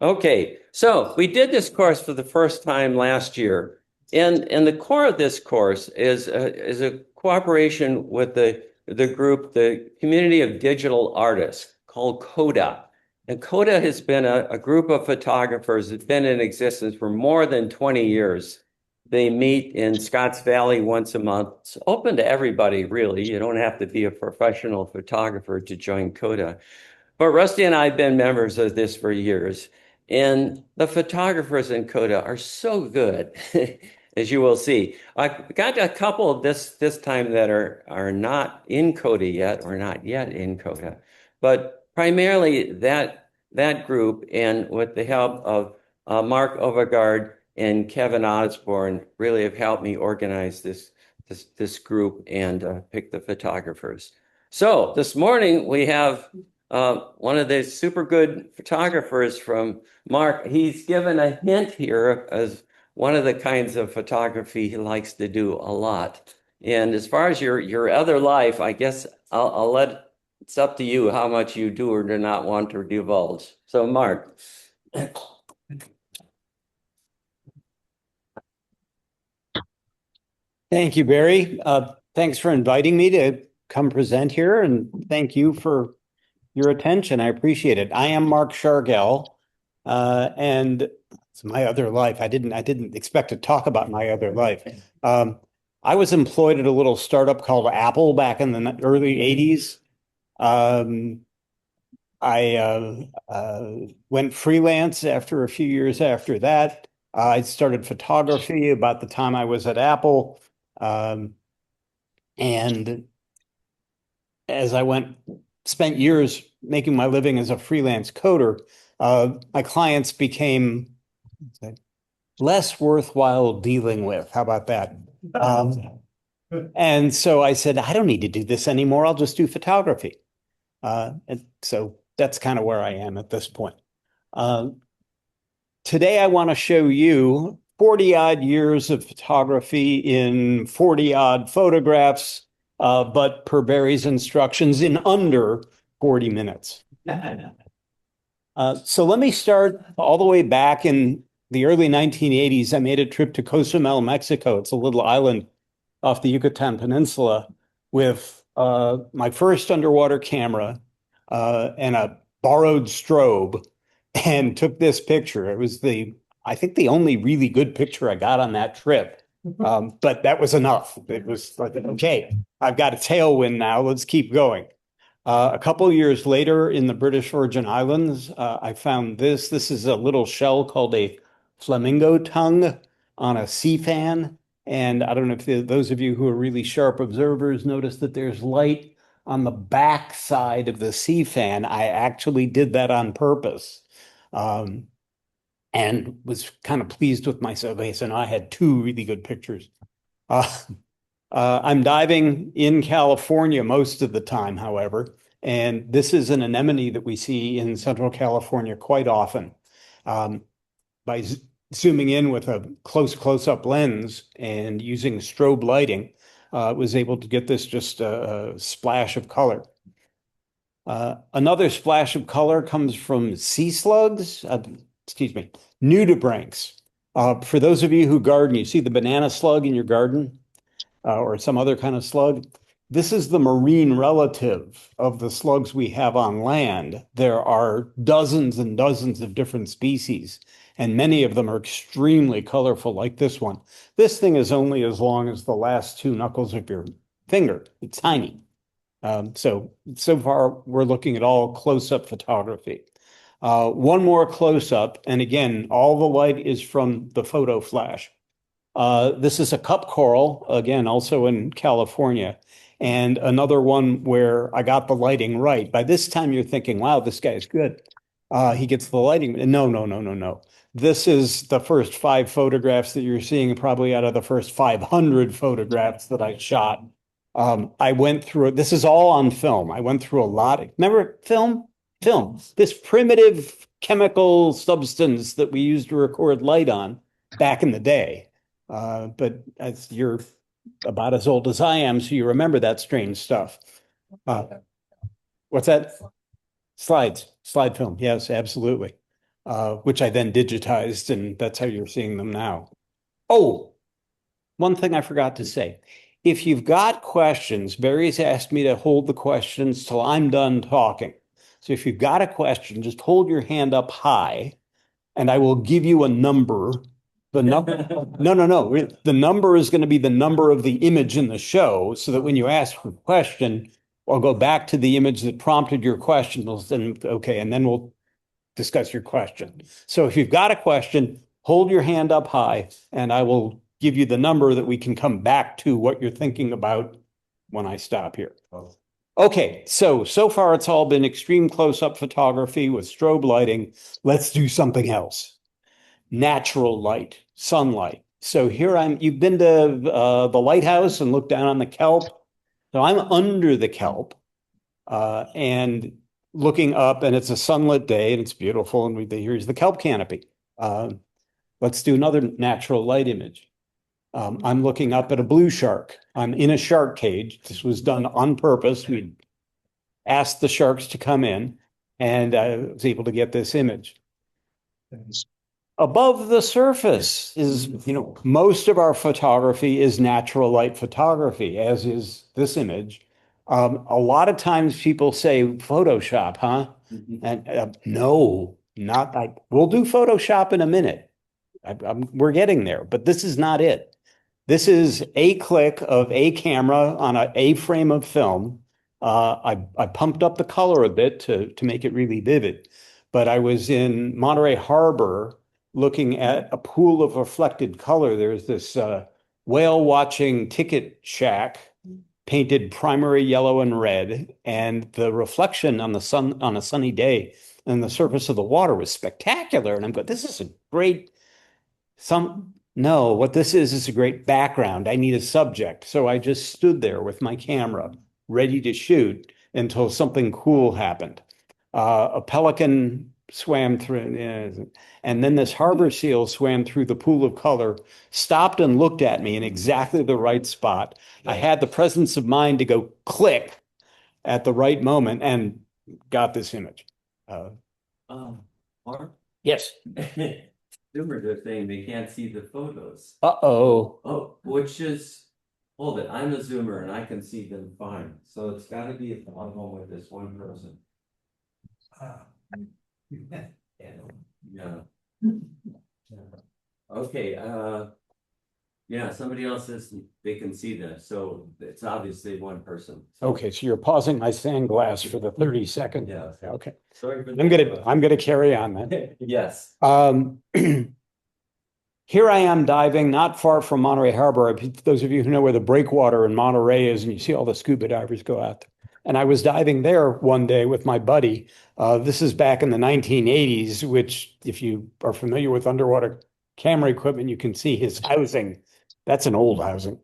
Okay, so we did this course for the first time last year, and the core of this course is a cooperation with the group, the Community of Digital Artists, called CODA. And CODA has been a group of photographers that's been in existence for more than 20 years. They meet in Scotts Valley once a month. It's open to everybody, really. You don't have to be a professional photographer to join CODA. But Rusty and I have been members of this for years. And the photographers in CODA are so good, as you will see. I got a couple this time that are not in CODA yet, or not yet in CODA. But primarily that group, and with the help of Mark Overgaard and Kevin Osborne, really have helped me organize this group and pick the photographers. So this morning we have one of the super good photographers from Mark. He's given a hint here as one of the kinds of photography he likes to do a lot. And as far as your other life, I guess I'll let it's up to you how much you do or do not want to divulge. So, Mark. Thank you, Barry. Thanks for inviting me to come present here, and thank you for your attention. I appreciate it. I am Marc Shargel, and it's my other life. I didn't expect to talk about my other life. I was employed at a little startup called Apple back in the early 80s. I went freelance after a few years after that. I started photography about the time I was at Apple. And as I spent years making my living as a freelance coder, my clients became less worthwhile dealing with. How about that? And so I said, I don't need to do this anymore. I'll just do photography. And so that's kind of where I am at this point. Today, I want to show you 40 odd years of photography in 40 odd photographs, but per Barry's instructions in under 40 minutes. So let me start all the way back in the early 1980s. I made a trip to Cozumel, Mexico. It's a little island off the Yucatan Peninsula with my first underwater camera and a borrowed strobe, and took this picture. It was I think the only really good picture I got on that trip. But that was enough. It was like, okay, I've got a tailwind now. Let's keep going. A couple of years later in the British Virgin Islands, I found this. This is a little shell called a flamingo tongue on a sea fan. And I don't know if those of you who are really sharp observers notice that there's light on the back side of the sea fan. I actually did that on purpose. And was kind of pleased with myself. So now I had two really good pictures. I'm diving in California most of the time, however, and this is an anemone that we see in Central California quite often. By zooming in with a close-up lens and using strobe lighting, was able to get this just a splash of color. Another splash of color comes from sea slugs, nudibranchs. For those of you who garden, you see the banana slug in your garden, or some other kind of slug. This is the marine relative of the slugs we have on land. There are dozens and dozens of different species, and many of them are extremely colorful, like this one. This thing is only as long as the last two knuckles of your finger. It's tiny. So far, we're looking at all close-up photography. One more close-up, and again, all the light is from the photo flash. This is a cup coral, again, also in California, and another one where I got the lighting right. By this time, you're thinking, wow, this guy's good. He gets the lighting. No. This is the first 5 photographs that you're seeing, probably out of the first 500 photographs that I shot. I went through it. This is all on film. I went through a lot. Remember film? Film, this primitive chemical substance that we used to record light on back in the day. But as you're about as old as I am, so you remember that strange stuff. What's that? Slide film. Yes, absolutely. which I then digitized, and that's how you're seeing them now. Oh, one thing I forgot to say. If you've got questions, Barry's asked me to hold the questions till I'm done talking. So if you've got a question, just hold your hand up high and I will give you a number. The number, no. The number is going to be the number of the image in the show so that when you ask a question, I'll go back to the image that prompted your question. Okay, and then we'll discuss your question. So if you've got a question, hold your hand up high and I will give you the number that we can come back to what you're thinking about when I stop here. Okay, so far it's all been extreme close-up photography with strobe lighting. Let's do something else. Natural light, sunlight. So here you've been to the lighthouse and looked down on the kelp. So I'm under the kelp and looking up, and it's a sunlit day and it's beautiful. And here's the kelp canopy. Let's do another natural light image. I'm looking up at a blue shark. I'm in a shark cage. This was done on purpose. We asked the sharks to come in, and I was able to get this image. Above the surface is, most of our photography is natural light photography, as is this image. A lot of times people say Photoshop, huh? And no, not like we'll do Photoshop in a minute. We're getting there, but this is not it. This is a click of a camera on a frame of film. I pumped up the color a bit to make it really vivid, but I was in Monterey Harbor looking at a pool of reflected color. There's this whale watching ticket shack painted primary yellow and red, and the reflection on the sun on a sunny day and the surface of the water was spectacular. And I'm going, this is a great no, what this is a great background. I need a subject. So I just stood there with my camera, ready to shoot until something cool happened. A pelican swam through, and then this harbor seal swam through the pool of color, stopped and looked at me in exactly the right spot. I had the presence of mind to go click at the right moment and got this image. Mark? Yes. Zoomers are saying they can't see the photos. Uh-oh. Oh, which is, hold it, I'm a zoomer and I can see them fine. So it's got to be a problem with this one person. Yeah. Okay, yeah, somebody else says they can see this, so it's obviously one person. Okay, so you're pausing my sandglass for the 30 seconds. Yeah. Okay. Sorry for I'm gonna carry on then. Yes. Here I am diving not far from Monterey Harbor. Those of you who know where the breakwater in Monterey is, and you see all the scuba divers go out there. And I was diving there one day with my buddy. This is back in the 1980s, which if you are familiar with underwater camera equipment, you can see his housing. That's an old housing.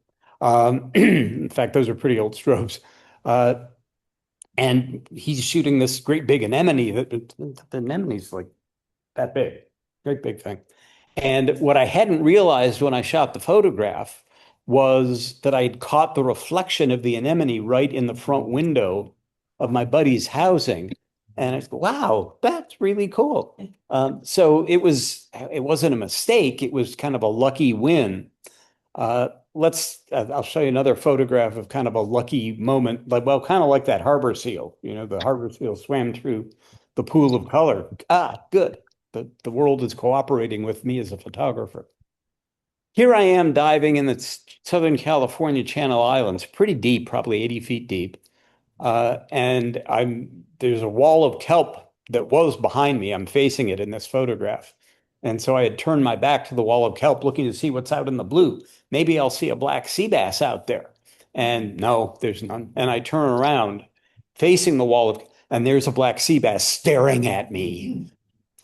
In fact, those are pretty old strobes. And he's shooting this great big anemone. The anemone's like that big, great big thing. And what I hadn't realized when I shot the photograph was that I'd caught the reflection of the anemone right in the front window of my buddy's housing. And I said, wow, that's really cool. So it wasn't a mistake. It was kind of a lucky win. I'll show you another photograph of kind of a lucky moment, kind of like that harbor seal. The harbor seal swam through the pool of color. Good. The world is cooperating with me as a photographer. Here I am diving in the Southern California Channel Islands, pretty deep, probably 80 feet deep. And there's a wall of kelp that was behind me. I'm facing it in this photograph. And so I had turned my back to the wall of kelp looking to see what's out in the blue. Maybe I'll see a black sea bass out there. And no, there's none. And I turn around facing the wall and there's a black sea bass staring at me.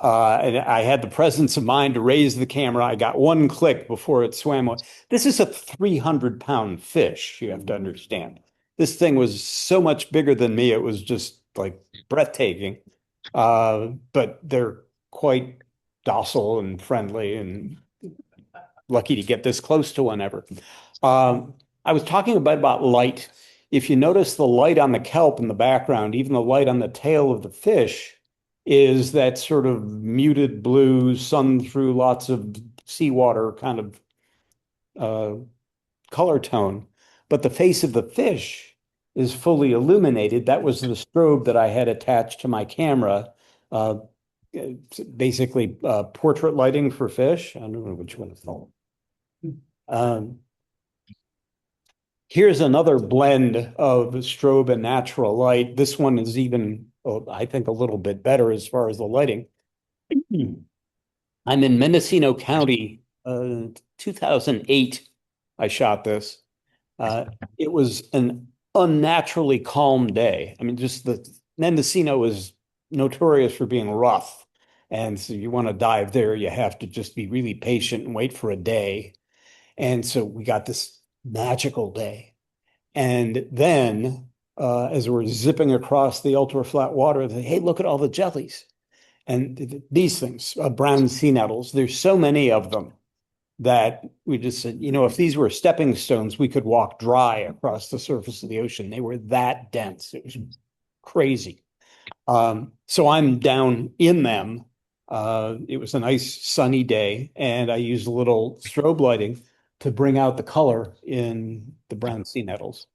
And I had the presence of mind to raise the camera. I got one click before it swam. This is a 300-pound fish, you have to understand. This thing was so much bigger than me. It was just like breathtaking. But they're quite docile and friendly and lucky to get this close to one ever. I was talking about light. If you notice the light on the kelp in the background, even the light on the tail of the fish, is that sort of muted blue, sun through lots of seawater kind of color tone. But the face of the fish is fully illuminated. That was the strobe that I had attached to my camera. Uh, Basically, portrait lighting for fish. I don't know which one it's called. Here's another blend of strobe and natural light. This one is even, I think, a little bit better as far as the lighting. I'm in Mendocino County, 2008. I shot this. It was an unnaturally calm day. I mean, just the Mendocino is notorious for being rough. And so you want to dive there, you have to just be really patient and wait for a day. And so we got this magical day. And then as we're zipping across the ultra flat water, hey, look at all the jellies. And these things, brown sea nettles, there's so many of them that we just said, if these were stepping stones, we could walk dry across the surface of the ocean. They were that dense. It was crazy. So I'm down in them. It was a nice sunny day, and I used a little strobe lighting to bring out the color in the brown sea nettles.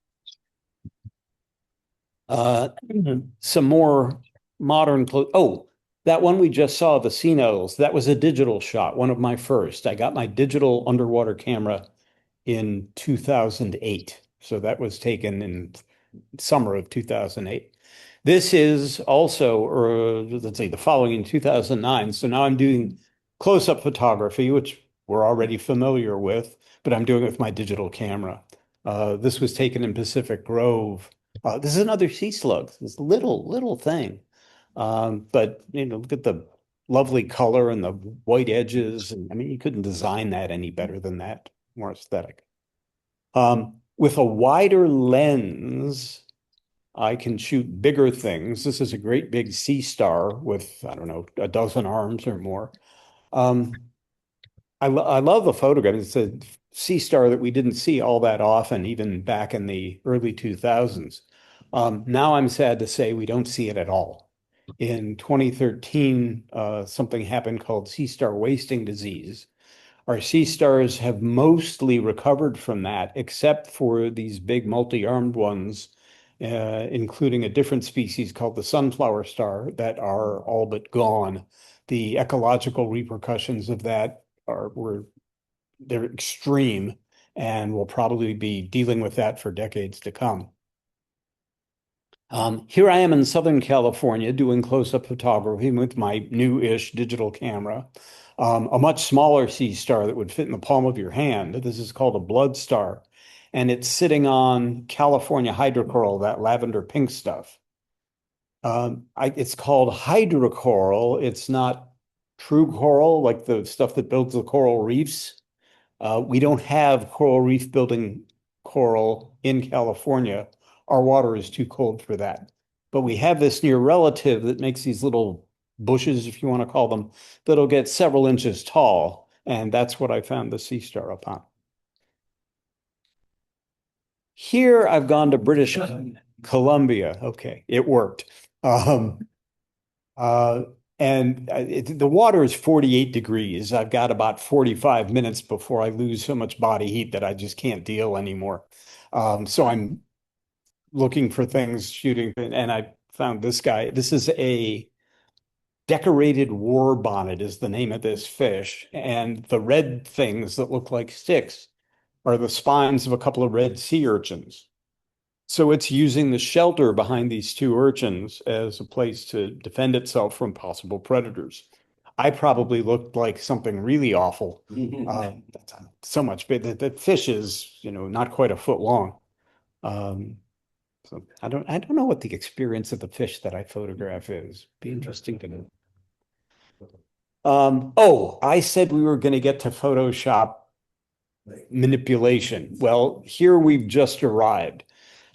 Some more modern clothes. Oh, that one we just saw, the sea nettles, that was a digital shot, one of my first. I got my digital underwater camera in 2008. So that was taken in summer of 2008. This is also, or let's say the following in 2009. So now I'm doing close-up photography, which we're already familiar with, but I'm doing it with my digital camera. This was taken in Pacific Grove. This is another sea slug, this little thing. But look at the lovely color and the white edges. And I mean, you couldn't design that any better than that, more aesthetic. With a wider lens, I can shoot bigger things. This is a great big sea star with, I don't know, a dozen arms or more. I love the photograph. It's a sea star that we didn't see all that often, even back in the early 2000s. Now I'm sad to say we don't see it at all. In 2013, something happened called sea star wasting disease. Our sea stars have mostly recovered from that, except for these big multi-armed ones, including a different species called the sunflower star that are all but gone. The ecological repercussions of that they're extreme, and we'll probably be dealing with that for decades to come. Here I am in Southern California doing close-up photography with my new-ish digital camera. A much smaller sea star that would fit in the palm of your hand. This is called a blood star, and it's sitting on California hydrocoral, that lavender pink stuff. It's called hydrocoral. It's not true coral, like the stuff that builds the coral reefs. We don't have coral reef building coral in California. Our water is too cold for that. But we have this near relative that makes these little bushes, if you want to call them, that'll get several inches tall. And that's what I found the sea star upon. Here I've gone to British Columbia. Okay, it worked. The water is 48 degrees. I've got about 45 minutes before I lose so much body heat that I just can't deal anymore. So I'm looking for things shooting, and I found this guy. This is a decorated war bonnet is the name of this fish. And the red things that look like sticks are the spines of a couple of red sea urchins. So it's using the shelter behind these two urchins as a place to defend itself from possible predators. I probably looked like something really awful. So much big. The fish is, not quite a foot long. So I don't know what the experience of the fish that I photograph is. Be interesting to know. I said we were going to get to Photoshop manipulation. Well, here we've just arrived.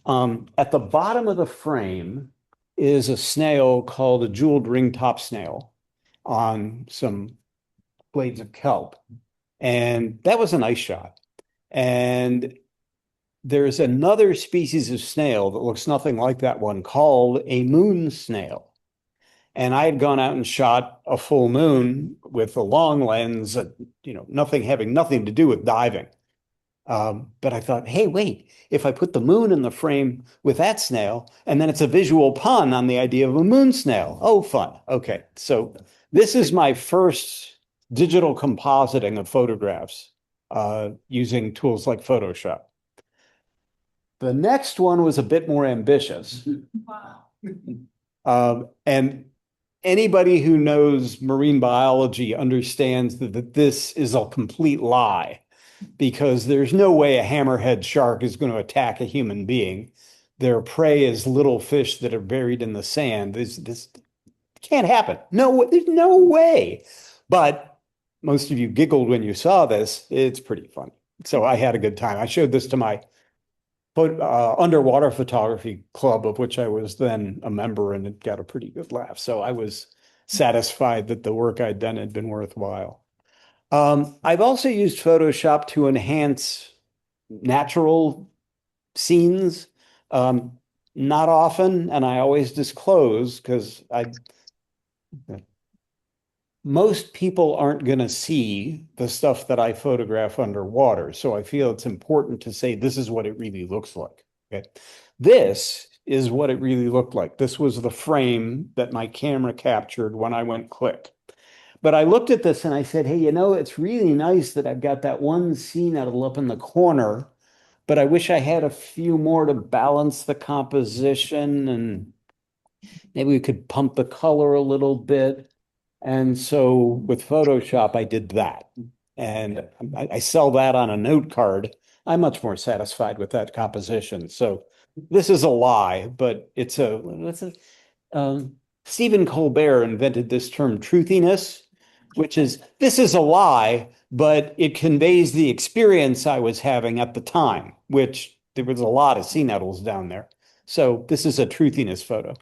At the bottom of the frame is a snail called a jeweled ringtop snail on some blades of kelp. And that was a nice shot. And there's another species of snail that looks nothing like that one called a moon snail. And I had gone out and shot a full moon with a long lens, nothing having nothing to do with diving. But I thought, hey, wait, if I put the moon in the frame with that snail, and then it's a visual pun on the idea of a moon snail. Oh, fun. Okay. So this is my first digital compositing of photographs using tools like Photoshop. The next one was a bit more ambitious. And anybody who knows marine biology understands that this is a complete lie, because there's no way a hammerhead shark is going to attack a human being. Their prey is little fish that are buried in the sand. This can't happen. No, there's no way. But most of you giggled when you saw this. It's pretty funny. So I had a good time. I showed this to my underwater photography club, of which I was then a member, and it got a pretty good laugh. So I was satisfied that the work I'd done had been worthwhile. I've also used Photoshop to enhance natural scenes. Not often, and I always disclose because most people aren't going to see the stuff that I photograph underwater. So I feel it's important to say this is what it really looks like. Okay. This is what it really looked like. This was the frame that my camera captured when I went click. But I looked at this and I said, hey, it's really nice that I've got that one scene up in the corner, but I wish I had a few more to balance the composition, and maybe we could pump the color a little bit. And so with Photoshop, I did that. And I sell that on a note card. I'm much more satisfied with that composition. So this is a lie, but Stephen Colbert invented this term truthiness, which is, this is a lie, but it conveys the experience I was having at the time, which there was a lot of sea nettles down there. So this is a truthiness photo.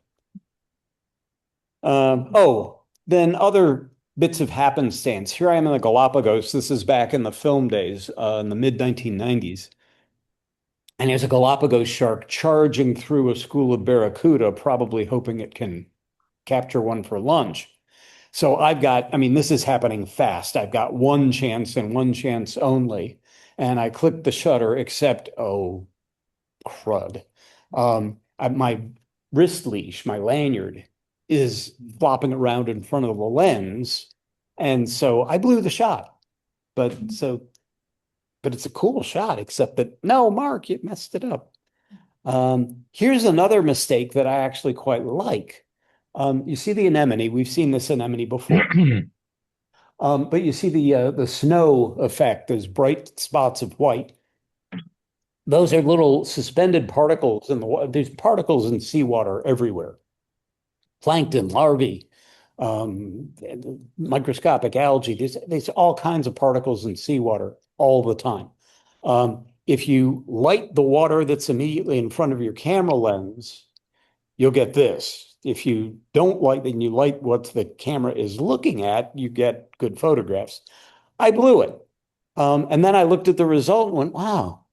Then other bits of happenstance. Here I am in the Galapagos. This is back in the film days, in the mid 1990s. And there's a Galapagos shark charging through a school of barracuda, probably hoping it can capture one for lunch. So this is happening fast. I've got one chance and one chance only. And I click the shutter, except, oh, crud. My wrist leash, my lanyard, is flopping around in front of the lens. And so I blew the shot. But it's a cool shot, except that, no, Mark, you messed it up. Here's another mistake that I actually quite like. You see the anemone. We've seen this anemone before. But you see the snow effect, those bright spots of white. Those are little suspended particles in the water. There's particles in seawater everywhere. Plankton, larvae, microscopic algae. There's all kinds of particles in seawater all the time. If you light the water that's immediately in front of your camera lens, you'll get this. If you don't light, then you light what the camera is looking at, you get good photographs. I blew it. And then I looked at the result and went, wow,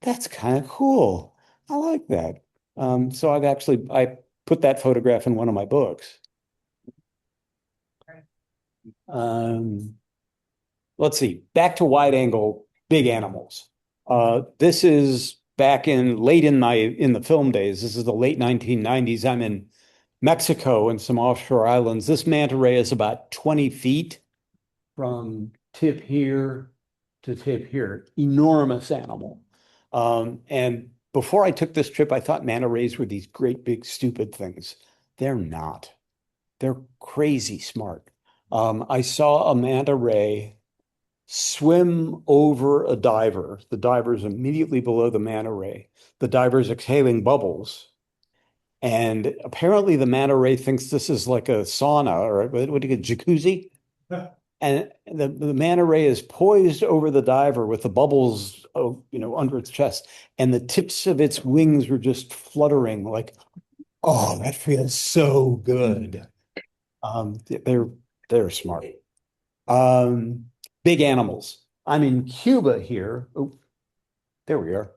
that's kind of cool. I like that. So I put that photograph in one of my books. Let's see, back to wide angle, big animals. This is back in the film days. This is the late 1990s. I'm in Mexico and some offshore islands. This manta ray is about 20 feet from tip here to tip here. Enormous animal. And before I took this trip, I thought manta rays were these great big stupid things. They're not. They're crazy smart. I saw a manta ray swim over a diver. The diver's immediately below the manta ray. The diver's exhaling bubbles. And apparently the manta ray thinks this is like a sauna, or what do you get, jacuzzi? And the manta ray is poised over the diver with the bubbles, under its chest, and the tips of its wings were just fluttering like, oh, that feels so good. They're smart. Big animals. I'm in Cuba here. Oh, there we are.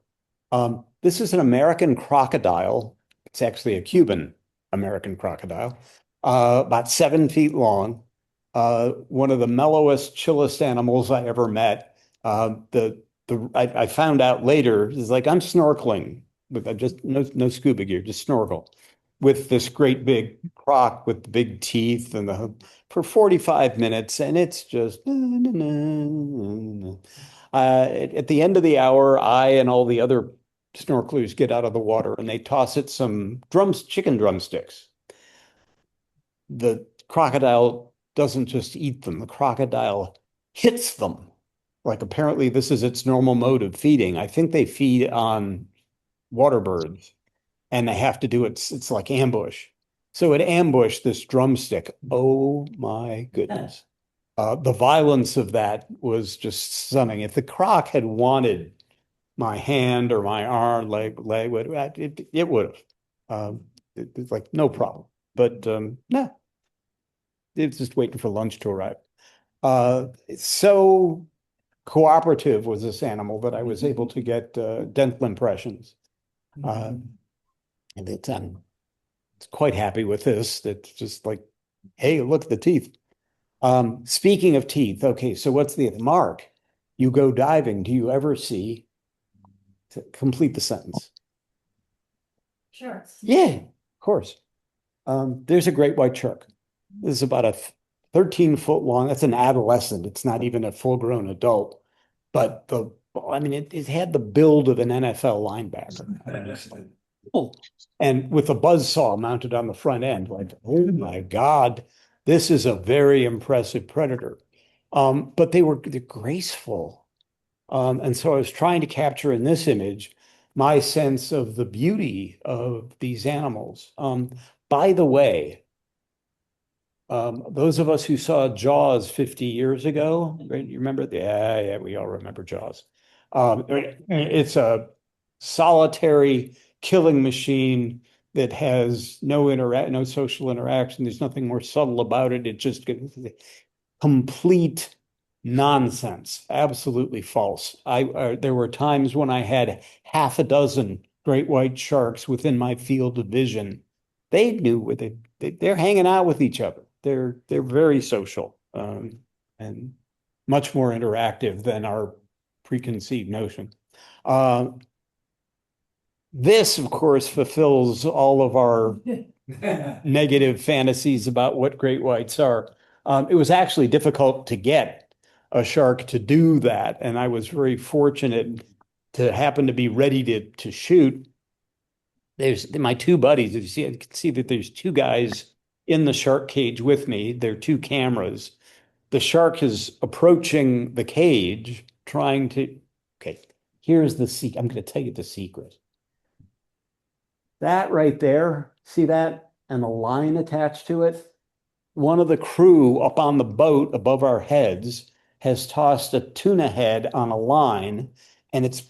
This is an American crocodile. It's actually a Cuban American crocodile. about 7 feet long. One of the mellowest, chillest animals I ever met. I found out later is like I'm snorkeling with just no scuba gear, just snorkel with this great big croc with the big teeth and the for 45 minutes, and it's just at the end of the hour, I and all the other snorkelers get out of the water and they toss it some chicken drumsticks. The crocodile doesn't just eat them, the crocodile hits them. Like apparently this is its normal mode of feeding. I think they feed on water birds and they have to do it. It's like ambush. So it ambushed this drumstick. Oh my goodness. The violence of that was just stunning. If the croc had wanted my hand or my arm, leg, it would have. It's like no problem. But no, it's just waiting for lunch to arrive. So cooperative was this animal that I was able to get dental impressions. And I'm quite happy with this. That's just like, hey, look at the teeth. Speaking of teeth, okay, so what's the Mark? You go diving. Do you ever see? To complete the sentence. Sure. Yeah, of course. There's a great white shark. This is about a 13-foot long. That's an adolescent. It's not even a full-grown adult. But it had the build of an NFL linebacker. And with a buzz saw mounted on the front end, like, oh my God, this is a very impressive predator. But they're graceful. And so I was trying to capture in this image my sense of the beauty of these animals. By the way, those of us who saw Jaws 50 years ago, right? You remember? Yeah, we all remember Jaws. It's a solitary killing machine that has no social interaction. There's nothing more subtle about it. It just complete nonsense, absolutely false. There were times when I had half a dozen great white sharks within my field of vision. They knew what they're hanging out with each other. They're very social and much more interactive than our preconceived notion. This, of course, fulfills all of our negative fantasies about what great whites are. It was actually difficult to get a shark to do that, and I was very fortunate to happen to be ready to shoot. There's my two buddies. You see, I can see that there's two guys in the shark cage with me. There are two cameras. The shark is approaching the cage, trying to. Okay, here's the secret. I'm going to tell you the secret. That right there, see that? And the line attached to it? One of the crew up on the boat above our heads has tossed a tuna head on a line and it's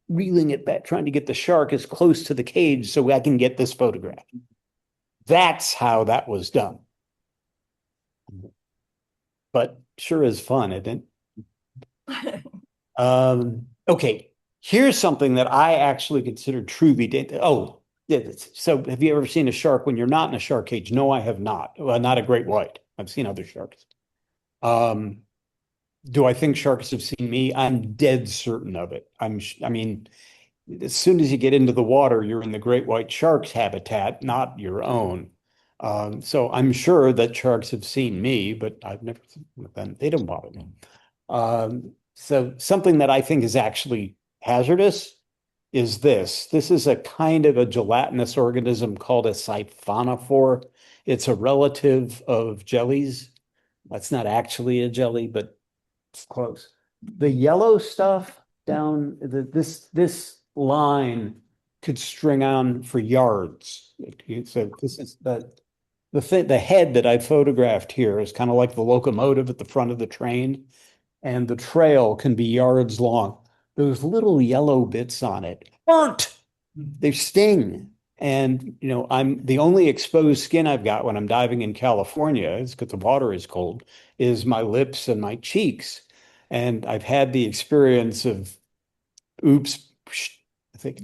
reeling it back, trying to get the shark as close to the cage so I can get this photograph. That's how that was done. But sure is fun, isn't it? Okay, here's something that I actually consider truly dangerous. Oh, yeah. So have you ever seen a shark when you're not in a shark cage? No, I have not. Well, not a great white. I've seen other sharks. Do I think sharks have seen me? I'm dead certain of it. I mean, as soon as you get into the water, you're in the great white shark's habitat, not your own. So I'm sure that sharks have seen me, but I've never seen them. They don't bother me. So something that I think is actually hazardous is this. This is a kind of a gelatinous organism called a siphonophore. It's a relative of jellies. That's not actually a jelly, but it's close. The yellow stuff down this line could string on for yards. So this is the head that I photographed here is kind of like the locomotive at the front of the train, and the trail can be yards long. Those little yellow bits on it hurt. They sting. And I'm the only exposed skin I've got when I'm diving in California, is because the water is cold, is my lips and my cheeks. And I've had the experience of oops, I think,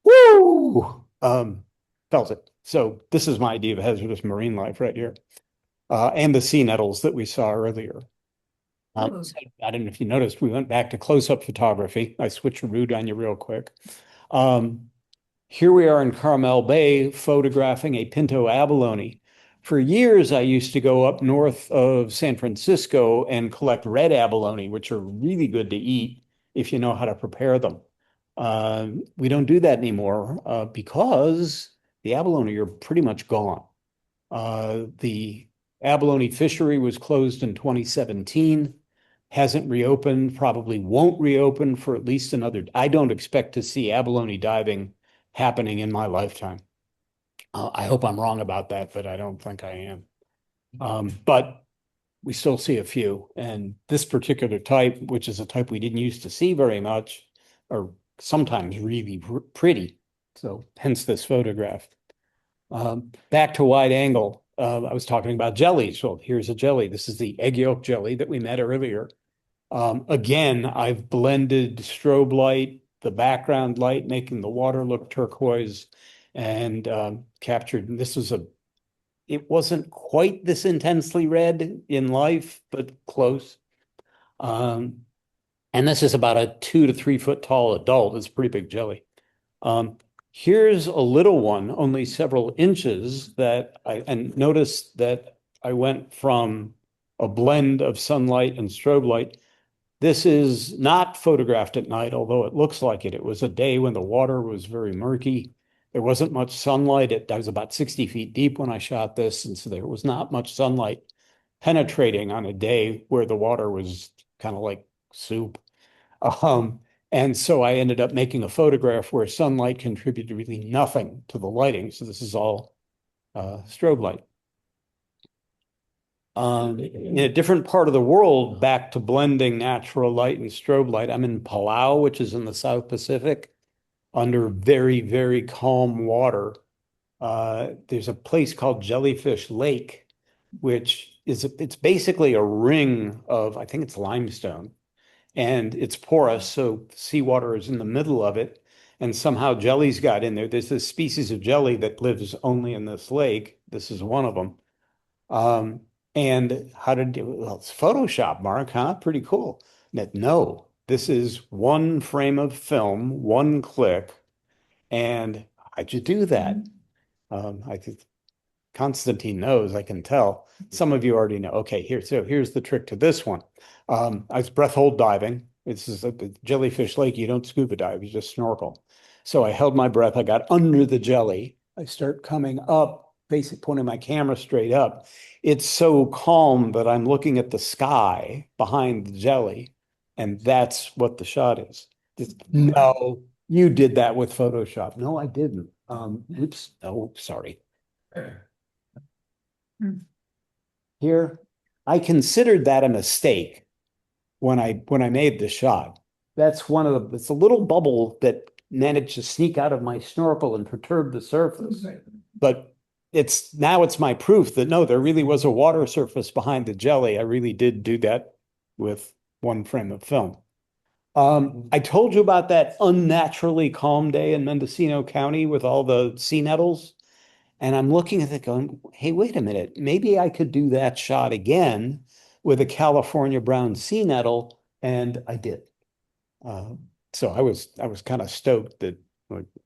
woo, felt it. So this is my idea of hazardous marine life right here. And the sea nettles that we saw earlier. So I don't know if you noticed, we went back to close-up photography. I switched route on you real quick. Here we are in Carmel Bay photographing a pinto abalone. For years, I used to go up north of San Francisco and collect red abalone, which are really good to eat if you know how to prepare them. We don't do that anymore because the abalone are pretty much gone. The abalone fishery was closed in 2017, hasn't reopened, probably won't reopen for at least another. I don't expect to see abalone diving happening in my lifetime. I hope I'm wrong about that, but I don't think I am. But we still see a few. And this particular type, which is a type we didn't used to see very much, are sometimes really pretty. So hence this photograph. Back to wide angle. I was talking about jellies. Well, here's a jelly. This is the egg yolk jelly that we met earlier. Again, I've blended strobe light, the background light, making the water look turquoise, and captured. It wasn't quite this intensely red in life, but close. And this is about a 2 to 3 foot tall adult. It's a pretty big jelly. Here's a little one, only several inches, and notice that I went from a blend of sunlight and strobe light. This is not photographed at night, although it looks like it. It was a day when the water was very murky. There wasn't much sunlight. I was about 60 feet deep when I shot this, and so there was not much sunlight penetrating on a day where the water was kind of like soup. And so I ended up making a photograph where sunlight contributed really nothing to the lighting. So this is all strobe light. In a different part of the world, back to blending natural light and strobe light, I'm in Palau, which is in the South Pacific, under very, very calm water. There's a place called Jellyfish Lake, which it's basically a ring of, I think it's limestone, and it's porous, so seawater is in the middle of it, and somehow jellies got in there. There's this species of jelly that lives only in this lake. This is one of them. And how did it? Well, it's Photoshop, Mark, huh? Pretty cool. No, this is one frame of film, one click, and how'd you do that? I think Constantine knows, I can tell. Some of you already know. Okay, here's the trick to this one. I was breath hold diving. This is a jellyfish lake. You don't scuba dive, you just snorkel. So I held my breath. I got under the jelly. I start coming up, basically pointing my camera straight up. It's so calm that I'm looking at the sky behind the jelly, and that's what the shot is. No, you did that with Photoshop. No, I didn't. Oops. Oh, sorry. Here, I considered that a mistake when I made the shot. That's it's a little bubble that managed to sneak out of my snorkel and perturb the surface. But now it's my proof that no, there really was a water surface behind the jelly. I really did do that with one frame of film. I told you about that unnaturally calm day in Mendocino County with all the sea nettles. And I'm looking at it going, hey, wait a minute, maybe I could do that shot again with a California brown sea nettle, and I did. So I was kind of stoked that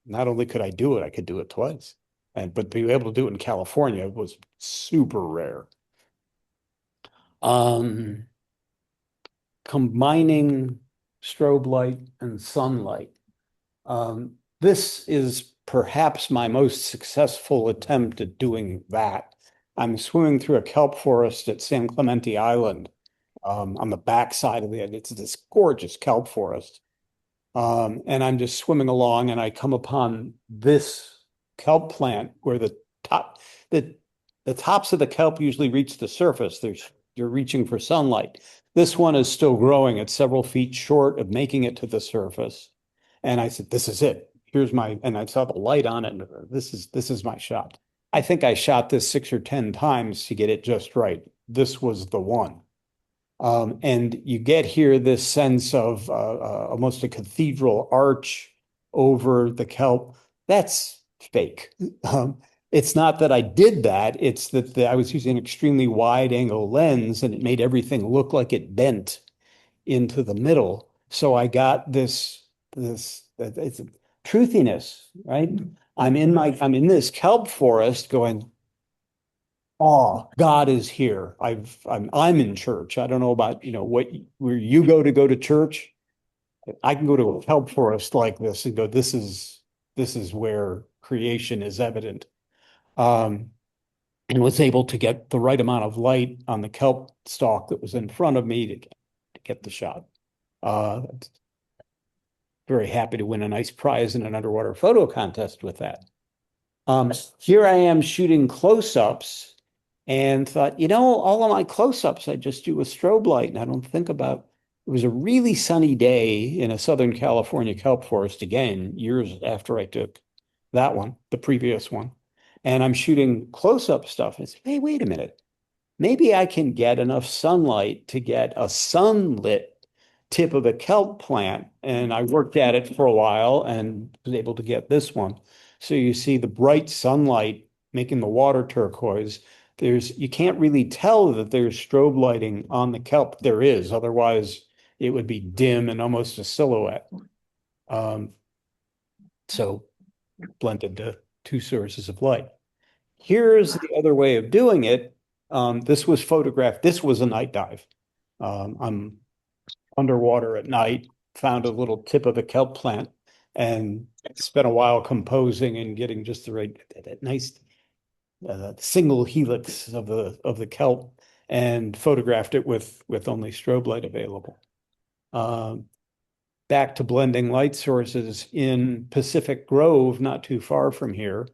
not only could I do it, I could do it twice. But being able to do it in California was super rare. Combining strobe light and sunlight. This is perhaps my most successful attempt at doing that. I'm swimming through a kelp forest at San Clemente Island, on the backside of it's this gorgeous kelp forest. And I'm just swimming along and I come upon this kelp plant where the tops of the kelp usually reach the surface. You're reaching for sunlight. This one is still growing. It's several feet short of making it to the surface. And I said, this is it. And I saw the light on it. And this is my shot. I think I shot this 6 or 10 times to get it just right. This was the one. And you get here this sense of almost a cathedral arch over the kelp. That's fake. It's not that I did that. It's that I was using an extremely wide angle lens and it made everything look like it bent into the middle. So I got this it's truthiness, right? I'm in this kelp forest going, oh, God is here. I'm in church. I don't know about, where you go to church. I can go to a kelp forest like this and go, this is where creation is evident. Um, and was able to get the right amount of light on the kelp stalk that was in front of me to get the shot. Uh, very happy to win a nice prize in an underwater photo contest with that. Here I am shooting close-ups and thought, all of my close-ups I just do with strobe light and I don't think about. It was a really sunny day in a Southern California kelp forest again, years after I took that one, the previous one. And I'm shooting close-up stuff. And I say, hey, wait a minute. Maybe I can get enough sunlight to get a sunlit tip of a kelp plant. And I worked at it for a while and was able to get this one. So you see the bright sunlight making the water turquoise. You can't really tell that there's strobe lighting on the kelp. There is, otherwise it would be dim and almost a silhouette. So blended the two sources of light. Here's the other way of doing it. This was photographed. This was a night dive. I'm underwater at night, found a little tip of a kelp plant and spent a while composing and getting just the right, that nice single helix of the kelp and photographed it with only strobe light available. Back to blending light sources in Pacific Grove, not too far from here.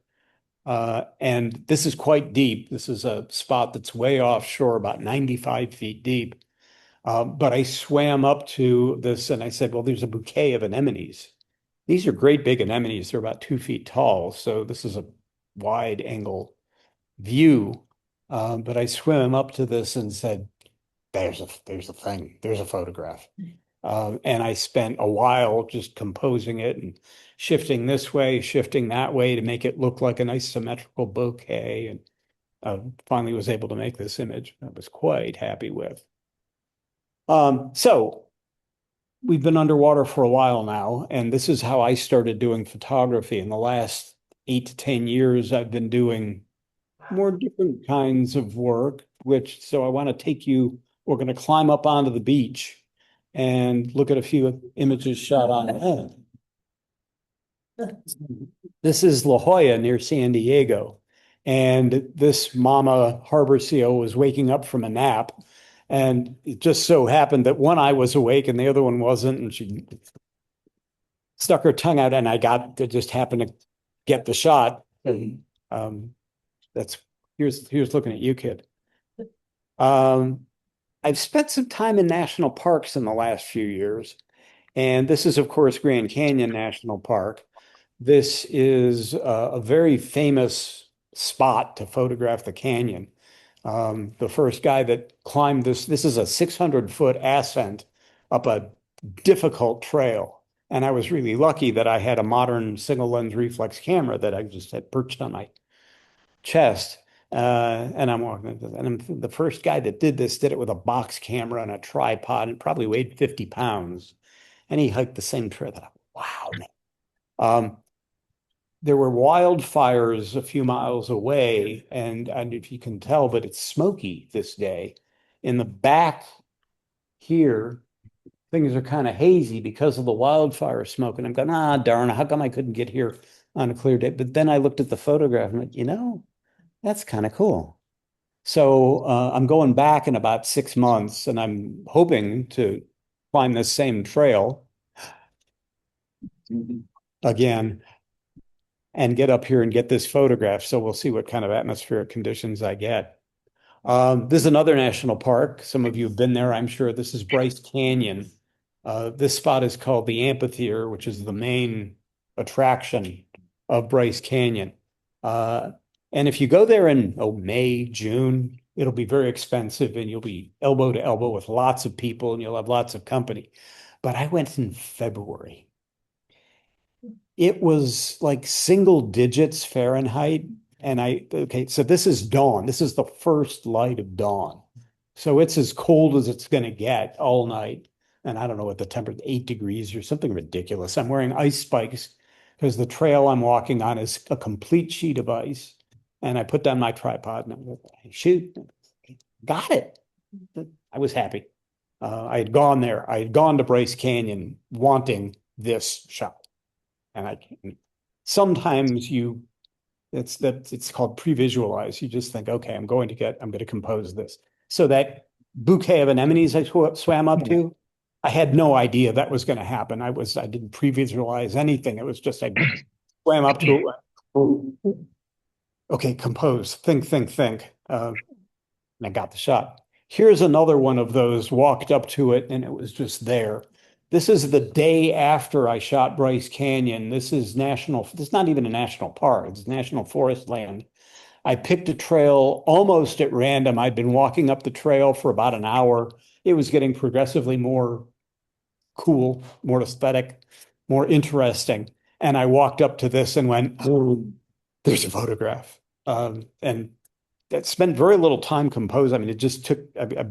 And this is quite deep. This is a spot that's way offshore, about 95 feet deep. But I swam up to this and I said, well, there's a bouquet of anemones. These are great big anemones. They're about 2 feet tall. So this is a wide angle view. But I swam up to this and said, there's a thing. There's a photograph. And I spent a while just composing it and shifting this way, shifting that way to make it look like a nice symmetrical bouquet. And finally was able to make this image I was quite happy with. So we've been underwater for a while now, and this is how I started doing photography. In the last 8 to 10 years, I've been doing more different kinds of work, so I want to take you, we're going to climb up onto the beach and look at a few images shot on land. This is La Jolla near San Diego. And this mama harbor seal was waking up from a nap. And it just so happened that one eye was awake and the other one wasn't. And she stuck her tongue out and I just happened to get the shot. And here's looking at you, kid. I've spent some time in national parks in the last few years. And this is, of course, Grand Canyon National Park. This is a very famous spot to photograph the canyon. The first guy that climbed this is a 600-foot ascent up a difficult trail. And I was really lucky that I had a modern single lens reflex camera that I just had perched on my chest. And I'm walking, and the first guy that did it with a box camera and a tripod and probably weighed 50 pounds. And he hiked the same trail. Wow, man. There were wildfires a few miles away, and if you can tell, but it's smoky this day. In the back here, things are kind of hazy because of the wildfire smoke. And I'm going, darn, how come I couldn't get here on a clear day? But then I looked at the photograph and went, that's kind of cool. So I'm going back in about 6 months, and I'm hoping to climb this same trail again and get up here and get this photograph. So we'll see what kind of atmospheric conditions I get. This is another national park. Some of you have been there, I'm sure. This is Bryce Canyon. This spot is called the Amphitheater, which is the main attraction of Bryce Canyon. And if you go there in May, June, it'll be very expensive and you'll be elbow to elbow with lots of people and you'll have lots of company. But I went in February. It was like single digits Fahrenheit And okay, so this is dawn. This is the first light of dawn. So it's as cold as it's going to get all night. And I don't know what the temperature, 8 degrees or something ridiculous. I'm wearing ice spikes because the trail I'm walking on is a complete sheet of ice. And I put down my tripod and I'm like, shoot, got it. I was happy. I had gone there. I had gone to Bryce Canyon wanting this shot. And sometimes it's called pre-visualize. You just think, okay, I'm going to compose this. So that bouquet of anemones I swam up to, I had no idea that was going to happen. I didn't pre-visualize anything. It was just, I swam up to it. Okay, compose, think. And I got the shot. Here's another one of those, walked up to it and it was just there. This is the day after I shot Bryce Canyon. This is not even a national park. It's national forest land. I picked a trail almost at random. I'd been walking up the trail for about an hour. It was getting progressively more cool, more aesthetic, more interesting. And I walked up to this and went, oh, there's a photograph. And that spent very little time composing. I mean, it just took,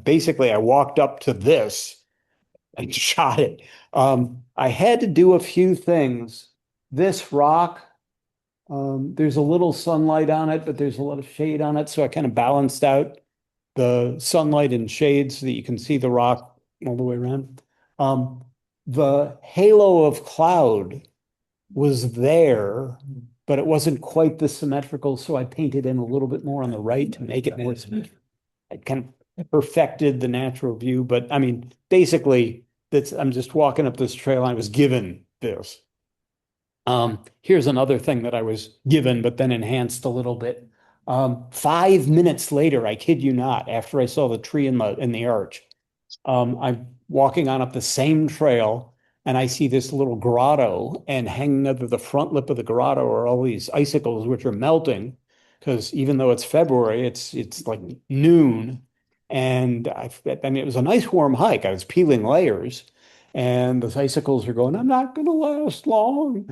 basically, I walked up to this and shot it. I had to do a few things. This rock, there's a little sunlight on it, but there's a lot of shade on it. So I kind of balanced out the sunlight and shade so that you can see the rock all the way around. The halo of cloud was there, but it wasn't quite the symmetrical. So I painted in a little bit more on the right to make it more symmetrical. I kind of perfected the natural view, but I mean, basically, I'm just walking up this trail. I was given this. Here's another thing that I was given, but then enhanced a little bit. 5 minutes later, I kid you not, after I saw the tree in the arch, I'm walking on up the same trail and I see this little grotto, and hanging over the front lip of the grotto are all these icicles which are melting because even though it's February, it's like noon. And I mean, it was a nice warm hike. I was peeling layers and those icicles are going, I'm not going to last long.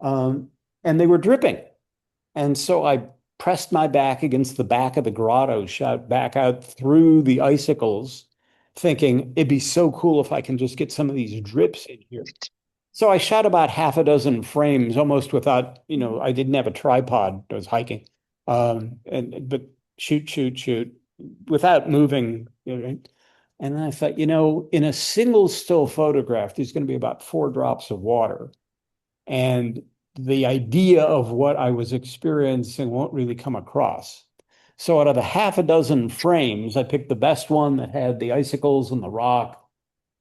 And they were dripping. And so I pressed my back against the back of the grotto, shot back out through the icicles, thinking it'd be so cool if I can just get some of these drips in here. So I shot about half a dozen frames almost without, I didn't have a tripod. I was hiking. But shoot, without moving. Right? And then I thought, in a single still photograph, there's going to be about 4 drops of water. And the idea of what I was experiencing won't really come across. So out of the half a dozen frames, I picked the best one that had the icicles and the rock.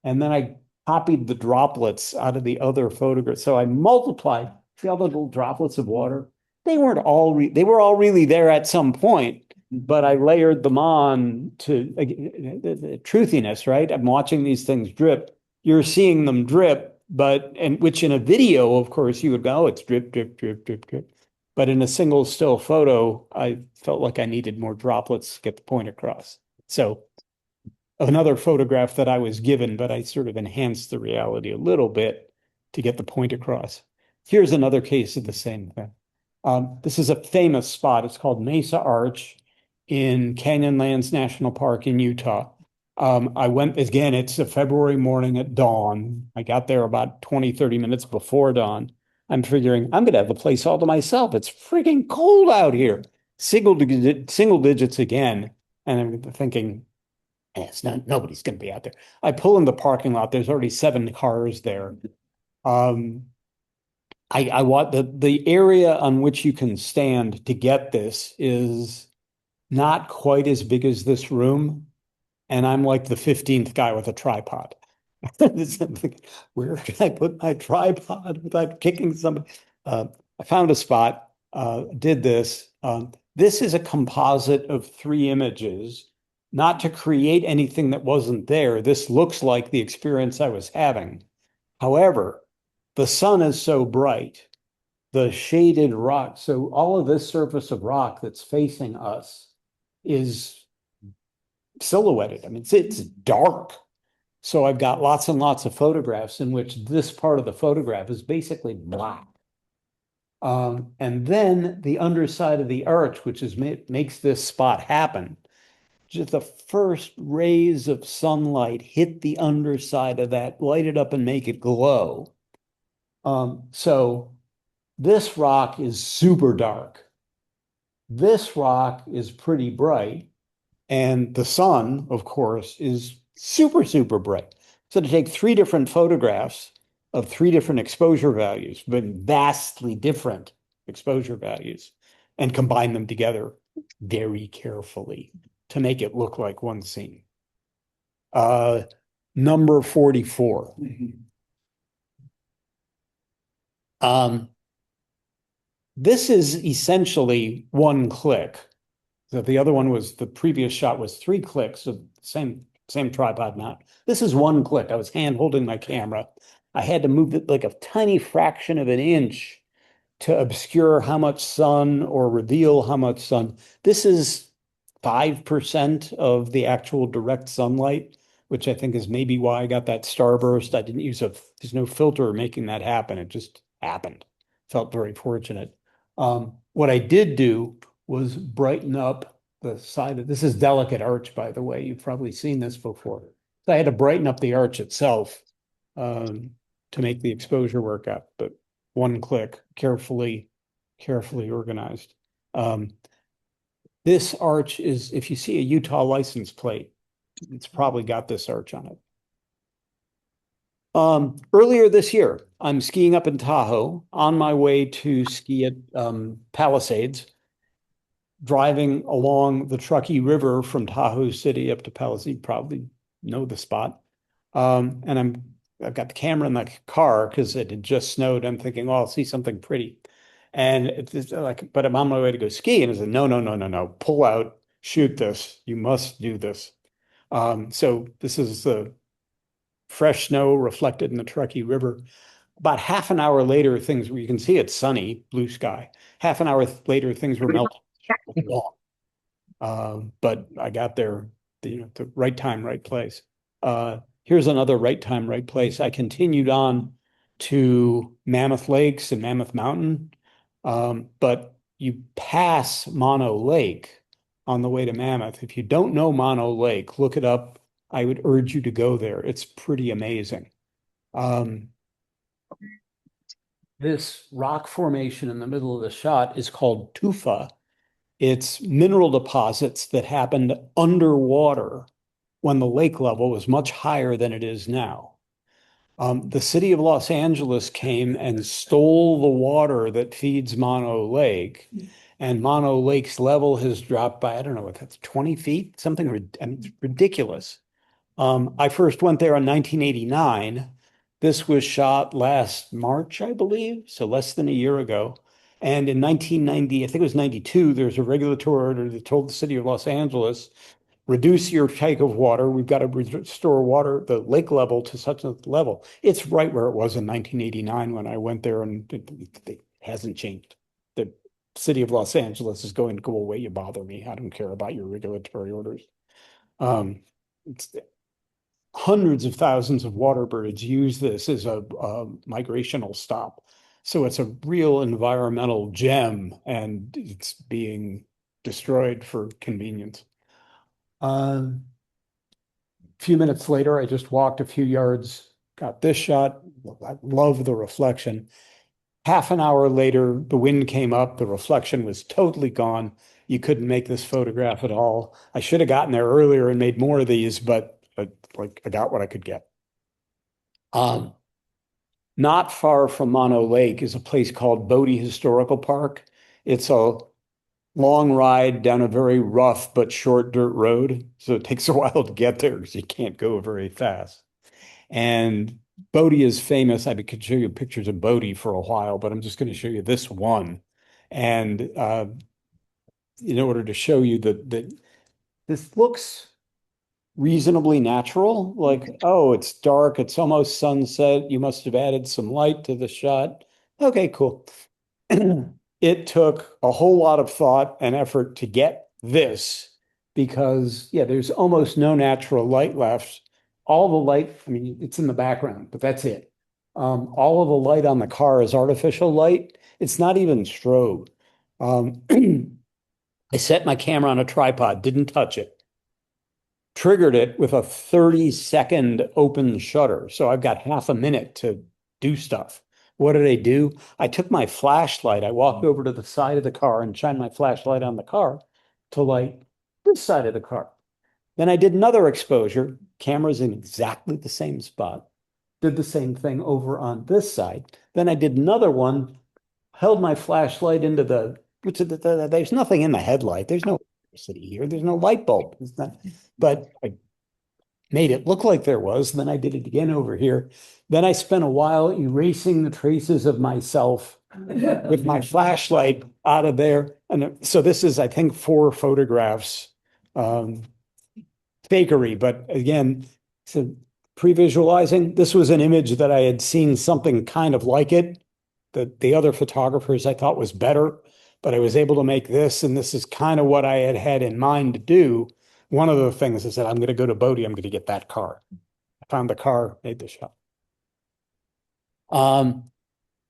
And then I copied the droplets out of the other photographs. So I multiplied, see all the little droplets of water? They were all really there at some point, but I layered them on to the truthiness, right? I'm watching these things drip. You're seeing them drip, which in a video, of course, you would go, oh, it's drip, drip, drip, drip, drip. But in a single still photo, I felt like I needed more droplets to get the point across. So another photograph that I was given, but I sort of enhanced the reality a little bit to get the point across. Here's another case of the same thing. This is a famous spot. It's called Mesa Arch in Canyonlands National Park in Utah. I went, again, it's a February morning at dawn. I got there about 20, 30 minutes before dawn. I'm figuring I'm going to have the place all to myself. It's freaking cold out here. Single digits again. And I'm thinking, nobody's going to be out there. I pull in the parking lot. There's already 7 cars there. I want the area on which you can stand to get this is not quite as big as this room. And I'm like the 15th guy with a tripod. Where can I put my tripod without kicking somebody? I found a spot, did this. This is a composite of 3 images, not to create anything that wasn't there. This looks like the experience I was having. However, the sun is so bright, the shaded rock. So all of this surface of rock that's facing us is silhouetted. I mean, it's dark. So I've got lots and lots of photographs in which this part of the photograph is basically black. And then the underside of the arch, which is makes this spot happen. Just the first rays of sunlight hit the underside of that, light it up and make it glow. So this rock is super dark. This rock is pretty bright. And the sun, of course, is super, super bright. So to take three different photographs of three different exposure values, but vastly different exposure values, and combine them together very carefully to make it look like one scene. Number 44. This is essentially one click. So the other one was, the previous shot was 3 clicks, so same tripod mount. This is 1 click. I was hand holding my camera. I had to move it like a tiny fraction of an inch to obscure how much sun or reveal how much sun. This is 5% of the actual direct sunlight, which I think is maybe why I got that starburst. I didn't use there's no filter making that happen. It just happened. Felt very fortunate. What I did do was brighten up the side of this is delicate arch, by the way. You've probably seen this before. So I had to brighten up the arch itself to make the exposure work out, but 1 click, carefully organized. This arch is, if you see a Utah license plate, it's probably got this arch on it. Earlier this year, I'm skiing up in Tahoe on my way to ski at Palisades, driving along the Truckee River from Tahoe City up to Palisades. Probably know the spot. And I've got the camera in the car because it had just snowed. I'm thinking, oh, I'll see something pretty. And it's like, but I'm on my way to go ski. And I said, no, pull out, shoot this. You must do this. So this is the fresh snow reflected in the Truckee River. About half an hour later, you can see it's sunny, blue sky. Half an hour later, things were melting. But I got there, the right time, right place. Here's another right time, right place. I continued on to Mammoth Lakes and Mammoth Mountain, but you pass Mono Lake on the way to Mammoth. If you don't know Mono Lake, look it up. I would urge you to go there. It's pretty amazing. This rock formation in the middle of the shot is called tufa. It's mineral deposits that happened underwater when the lake level was much higher than it is now. The city of Los Angeles came and stole the water that feeds Mono Lake, and Mono Lake's level has dropped by, I don't know if that's 20 feet, something ridiculous. I first went there in 1989. This was shot last March, I believe, so less than a year ago. And in 1990, I think it was 92, there's a regulatory order that told the city of Los Angeles, reduce your take of water. We've got to restore water, the lake level to such a level. It's right where it was in 1989 when I went there, and it hasn't changed. The city of Los Angeles is going to go away. You bother me. I don't care about your regulatory orders. It's hundreds of thousands of waterbirds use this as a migrational stop. So it's a real environmental gem, and it's being destroyed for convenience. A few minutes later, I just walked a few yards, got this shot. I love the reflection. Half an hour later, the wind came up. The reflection was totally gone. You couldn't make this photograph at all. I should have gotten there earlier and made more of these, but I got what I could get. Not far from Mono Lake is a place called Bodie Historical Park. It's a long ride down a very rough but short dirt road. So it takes a while to get there because you can't go very fast. And Bodie is famous. I could show you pictures of Bodie for a while, but I'm just going to show you this one. And in order to show you that this looks reasonably natural, like, oh, it's dark, it's almost sunset, you must have added some light to the shot. Okay, cool. It took a whole lot of thought and effort to get this because, yeah, there's almost no natural light left. All the light, I mean, it's in the background, but that's it. All of the light on the car is artificial light. It's not even strobe. Um, I set my camera on a tripod, didn't touch it, triggered it with a 30-second open shutter. So I've got half a minute to do stuff. What did I do? I took my flashlight. I walked over to the side of the car and shined my flashlight on the car to light this side of the car. Then I did another exposure, cameras in exactly the same spot. Did the same thing over on this side. Then I did another one, held my flashlight into there's nothing in the headlight. There's no electricity here. There's no light bulb. It's not, but I made it look like there was. Then I did it again over here. Then I spent a while erasing the traces of myself with my flashlight out of there. And so this is, I think, 4 photographs, fakery. But again, so pre-visualizing, this was an image that I had seen something kind of like it. The other photographers I thought was better, but I was able to make this, and this is kind of what I had had in mind to do. One of the things I said, I'm going to go to Bodie, I'm going to get that car. I found the car, made the shot.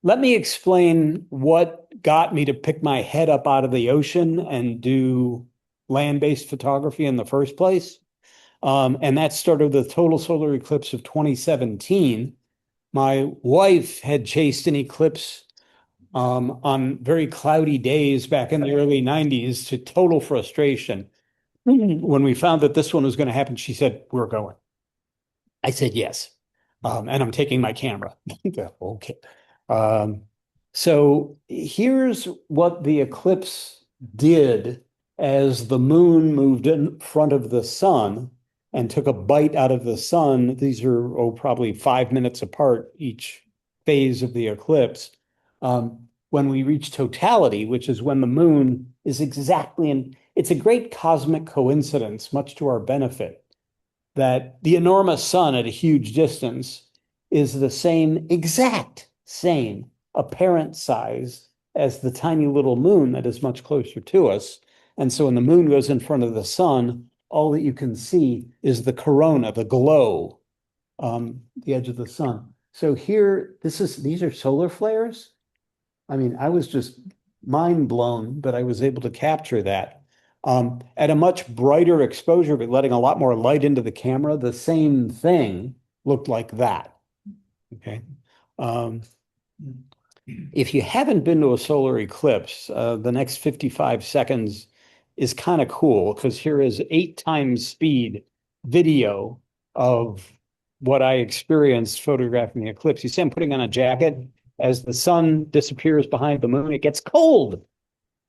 Let me explain what got me to pick my head up out of the ocean and do land-based photography in the first place. And that started with the total solar eclipse of 2017. My wife had chased an eclipse on very cloudy days back in the early 90s to total frustration. When we found that this one was going to happen, she said, "We're going." I said, "Yes." And I'm taking my camera. Okay. So here's what the eclipse did as the moon moved in front of the sun and took a bite out of the sun. These are, probably 5 minutes apart, each phase of the eclipse. When we reach totality, which is when the moon is exactly in, it's a great cosmic coincidence, much to our benefit, that the enormous sun at a huge distance is the exact same apparent size as the tiny little moon that is much closer to us. And so when the moon goes in front of the sun, all that you can see is the corona, the glow, the edge of the sun. So here, these are solar flares. I mean, I was just mind blown that I was able to capture that. At a much brighter exposure, but letting a lot more light into the camera, the same thing looked like that. Okay. If you haven't been to a solar eclipse, the next 55 seconds is kind of cool because here is 8 times speed video of what I experienced photographing the eclipse. You see, I'm putting on a jacket. As the sun disappears behind the moon, it gets cold.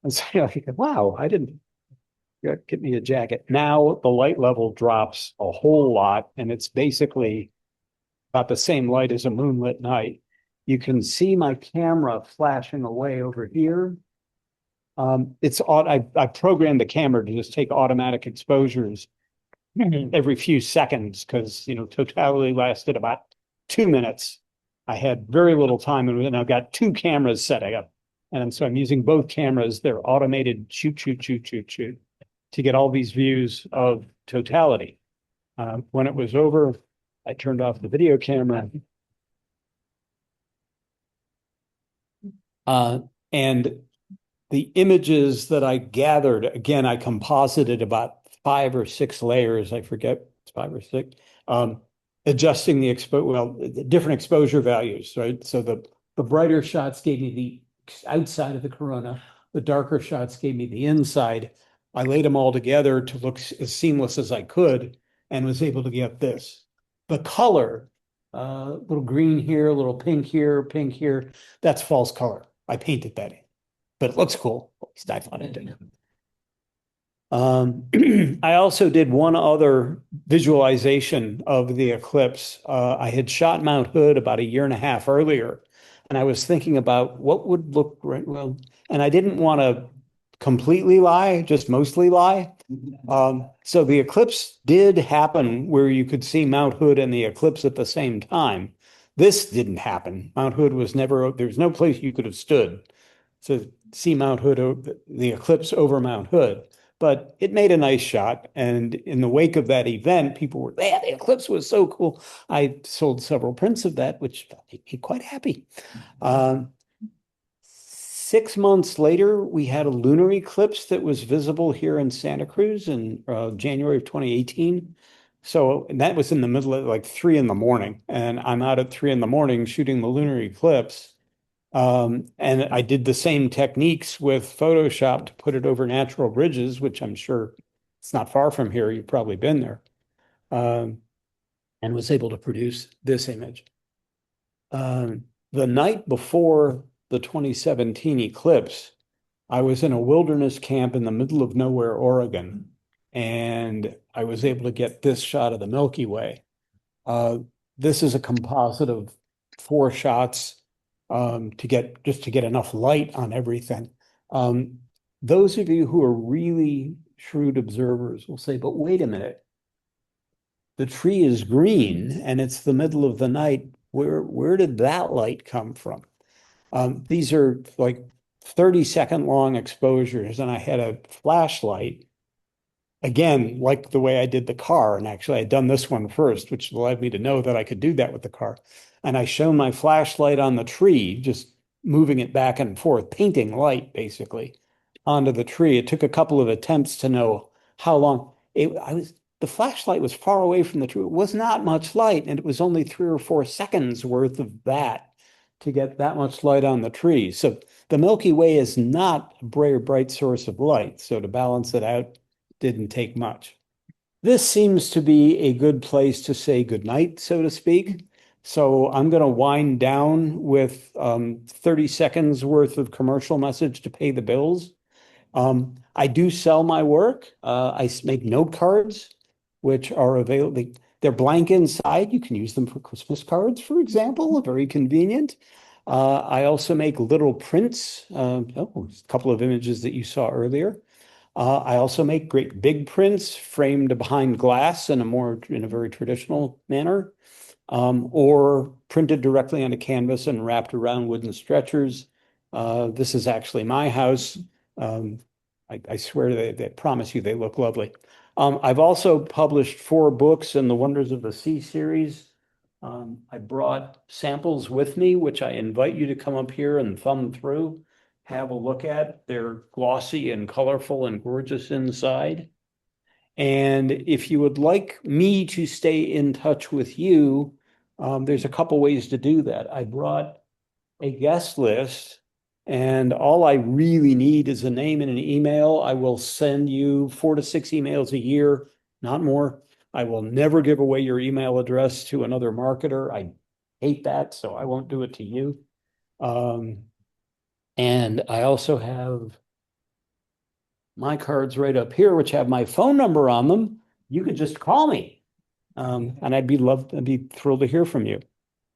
And so you go, wow, I didn't get me a jacket. Now the light level drops a whole lot, and it's basically about the same light as a moonlit night. You can see my camera flashing away over here. I programmed the camera to just take automatic exposures every few seconds because totality lasted about 2 minutes. I had very little time, and I've got 2 cameras setting up, and so I'm using both cameras. They're automated shoot to get all these views of totality. When it was over, I turned off the video camera. And the images that I gathered, again, I composited about 5 or 6 layers. I forget, it's 5 or 6. Adjusting the different exposure values, right? So the brighter shots gave me the outside of the corona. The darker shots gave me the inside. I laid them all together to look as seamless as I could and was able to get this. The color, little green here, a little pink here, that's false color. I painted that in, but it looks cool. At least I thought it did. I also did one other visualization of the eclipse. I had shot Mount Hood about 1.5 years earlier, and I was thinking about what would look right. Well, and I didn't want to completely lie, just mostly lie. So the eclipse did happen where you could see Mount Hood and the eclipse at the same time. This didn't happen. Mount Hood was never, there's no place you could have stood to see Mount Hood, the eclipse over Mount Hood. but it made a nice shot. And in the wake of that event, people were, yeah, the eclipse was so cool. I sold several prints of that, which made me quite happy. 6 months later, we had a lunar eclipse that was visible here in Santa Cruz in January of 2018. So that was in the middle of like 3 in the morning, and I'm out at 3 in the morning shooting the lunar eclipse. And I did the same techniques with Photoshop to put it over natural bridges, which I'm sure it's not far from here. You've probably been there. And was able to produce this image. The night before the 2017 eclipse, I was in a wilderness camp in the middle of nowhere, Oregon, and I was able to get this shot of the Milky Way. This is a composite of 4 shots to get enough light on everything. Those of you who are really shrewd observers will say, but wait a minute. The tree is green and it's the middle of the night. Where did that light come from? These are like 30-second long exposures, and I had a flashlight. Again, like the way I did the car, and actually I'd done this one first, which allowed me to know that I could do that with the car. And I shone my flashlight on the tree, just moving it back and forth, painting light basically onto the tree. It took a couple of attempts to know how long the flashlight was far away from the tree. It was not much light, and it was only 3 or 4 seconds worth of that to get that much light on the tree. So the Milky Way is not a very bright source of light. So to balance it out, didn't take much. This seems to be a good place to say goodnight, so to speak. So I'm going to wind down with 30 seconds worth of commercial message to pay the bills. I do sell my work. I make note cards, which are available. They're blank inside. You can use them for Christmas cards, for example, very convenient. I also make little prints. A couple of images that you saw earlier. I also make great big prints framed behind glass in a very traditional manner, or printed directly onto canvas and wrapped around wooden stretchers. This is actually my house. I swear they promise you they look lovely. I've also published 4 books in the Wonders of the Sea series. I brought samples with me, which I invite you to come up here and thumb through, have a look at. They're glossy and colorful and gorgeous inside. And if you would like me to stay in touch with you, there's a couple ways to do that. I brought a guest list, and all I really need is a name and an email. I will send you 4 to 6 emails a year, not more. I will never give away your email address to another marketer. I hate that, so I won't do it to you. And I also have my cards right up here, which have my phone number on them. You could just call me, and I'd be thrilled to hear from you.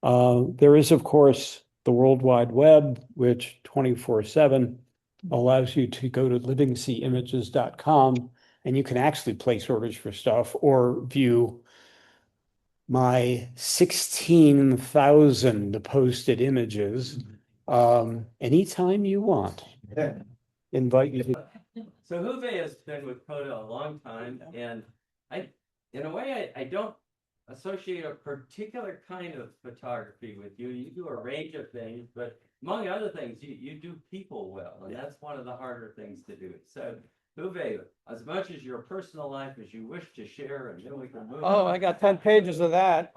There is, of course, the World Wide Web, which 24/7 allows you to go to livingseaimages.com, and you can actually place orders for stuff or view my 16,000 posted images anytime you want. Invite you to. So Huve has been with Coda a long time, and in a way, I don't associate a particular kind of photography with you. You do a range of things, but among other things, you do people well, and that's one of the harder things to do. So Huve, as much as your personal life as you wish to share, and then we can move Oh, on. I got 10 pages of that.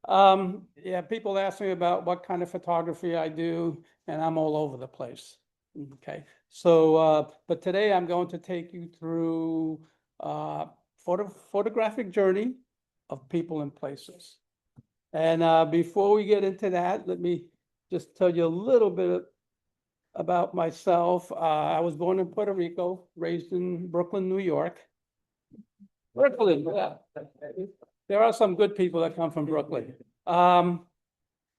Yeah, people ask me about what kind of photography I do, and I'm all over the place. Okay, so but today I'm going to take you through photographic journey of people and places. And before we get into that, let me just tell you a little bit about myself. I was born in Puerto Rico, raised in Brooklyn, New York. Brooklyn, yeah. There are some good people that come from Brooklyn. In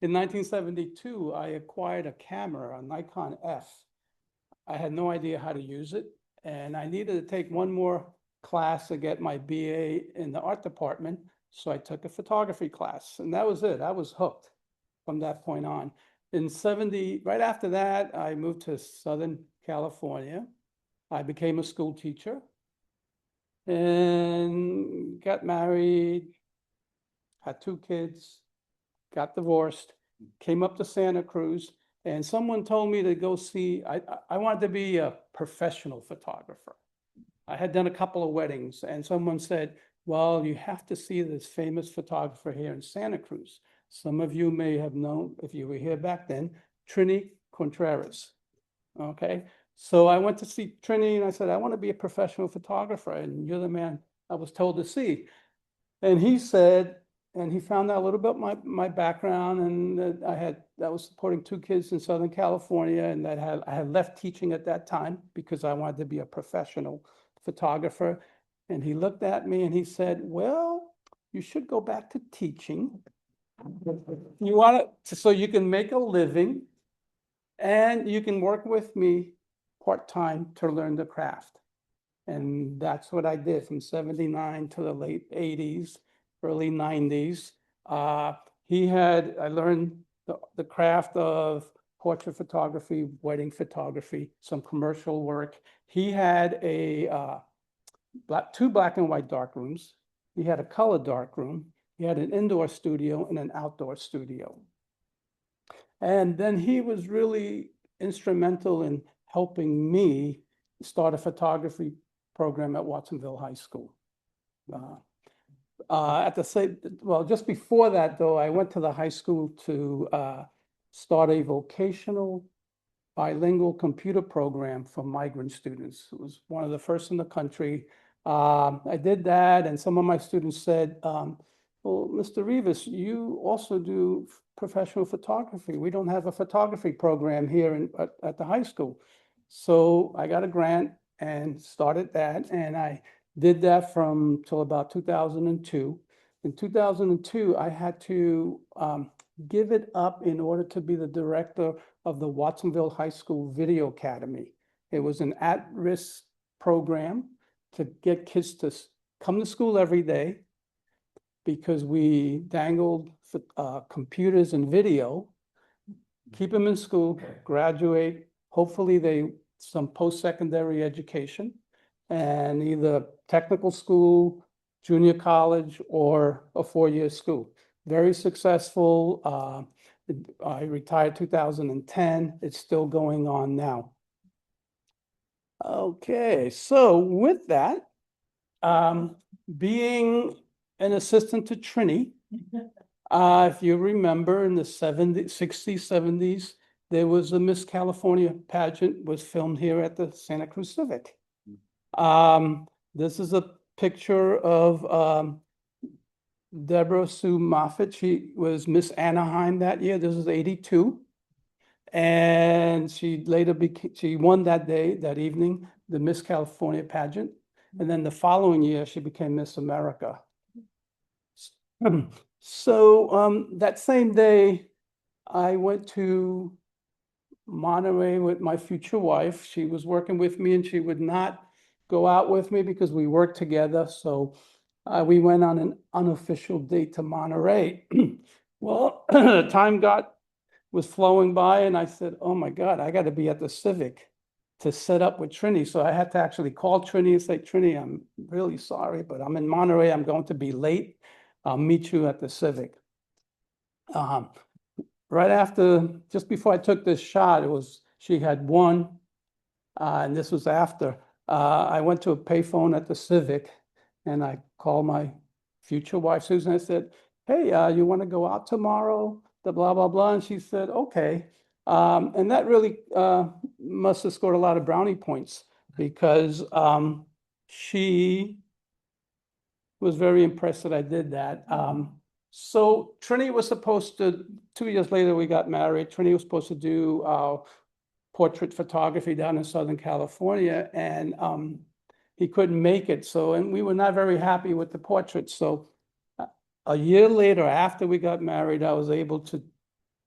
1972, I acquired a camera, a Nikon F. I had no idea how to use it, and I needed to take one more class to get my BA in the art department. So I took a photography class, and that was it. I was hooked from that point on. Right after that, I moved to Southern California, I became a school teacher and got married, had 2 kids, got divorced, came up to Santa Cruz, and someone told me to go see, I wanted to be a professional photographer. I had done a couple of weddings, and someone said, well, you have to see this famous photographer here in Santa Cruz. Some of you may have known, if you were here back then, Trini Contreras. Okay, so I went to see Trini and I said, I want to be a professional photographer, and you're the man I was told to see. And he said, and he found out a little bit my background, and that I was supporting 2 kids in Southern California, and that I had left teaching at that time because I wanted to be a professional photographer. And he looked at me and he said, well, you should go back to teaching. You want to, so you can make a living and you can work with me part-time to learn the craft. And that's what I did from 79 to the late 80s, early 90s. I learned the craft of portrait photography, wedding photography, some commercial work. He had 2 black and white dark rooms. He had a color dark room. He had an indoor studio and an outdoor studio. And then he was really instrumental in helping me start a photography program at Watsonville High School. Just before that, though, I went to the high school to start a vocational bilingual computer program for migrant students. It was one of the first in the country. I did that, and some of my students said, well, Mr. Rivas, you also do professional photography. We don't have a photography program here at the high school. So I got a grant and started that, and I did that till about 2002. In 2002, I had to give it up in order to be the director of the Watsonville High School Video Academy. It was an at-risk program to get kids to come to school every day, because we dangled computers and video, keep them in school, graduate, hopefully some post-secondary education, and either technical school, junior college, or a 4-year school. Very successful. I retired 2010. It's still going on now. Okay, so with that, being an assistant to Trini, if you remember, in the 60s, 70s, there was a Miss California pageant was filmed here at the Santa Cruz Civic. This is a picture of Deborah Sue Moffitt. She was Miss Anaheim that year. This was 82. And she later she won that evening, the Miss California pageant. And then the following year, she became Miss America. So that same day, I went to Monterey with my future wife. She was working with me and she would not go out with me because we worked together. So we went on an unofficial date to Monterey. Well, time was flowing by and I said, oh my God, I got to be at the Civic to set up with Trini. So I had to actually call Trini and say, Trini, I'm really sorry, but I'm in Monterey. I'm going to be late. I'll meet you at the Civic. Right after, just before I took this shot, she had won, and this was after. I went to a payphone at the Civic, and I called my future wife, Susan. I said, hey, you want to go out tomorrow? The blah, blah, blah. And she said, okay. And that really must have scored a lot of brownie points because she was very impressed that I did that. So Trini was supposed to, 2 years later, we got married. Trini was supposed to do portrait photography down in Southern California, and he couldn't make it. And we were not very happy with the portrait. So a year later, after we got married, I was able to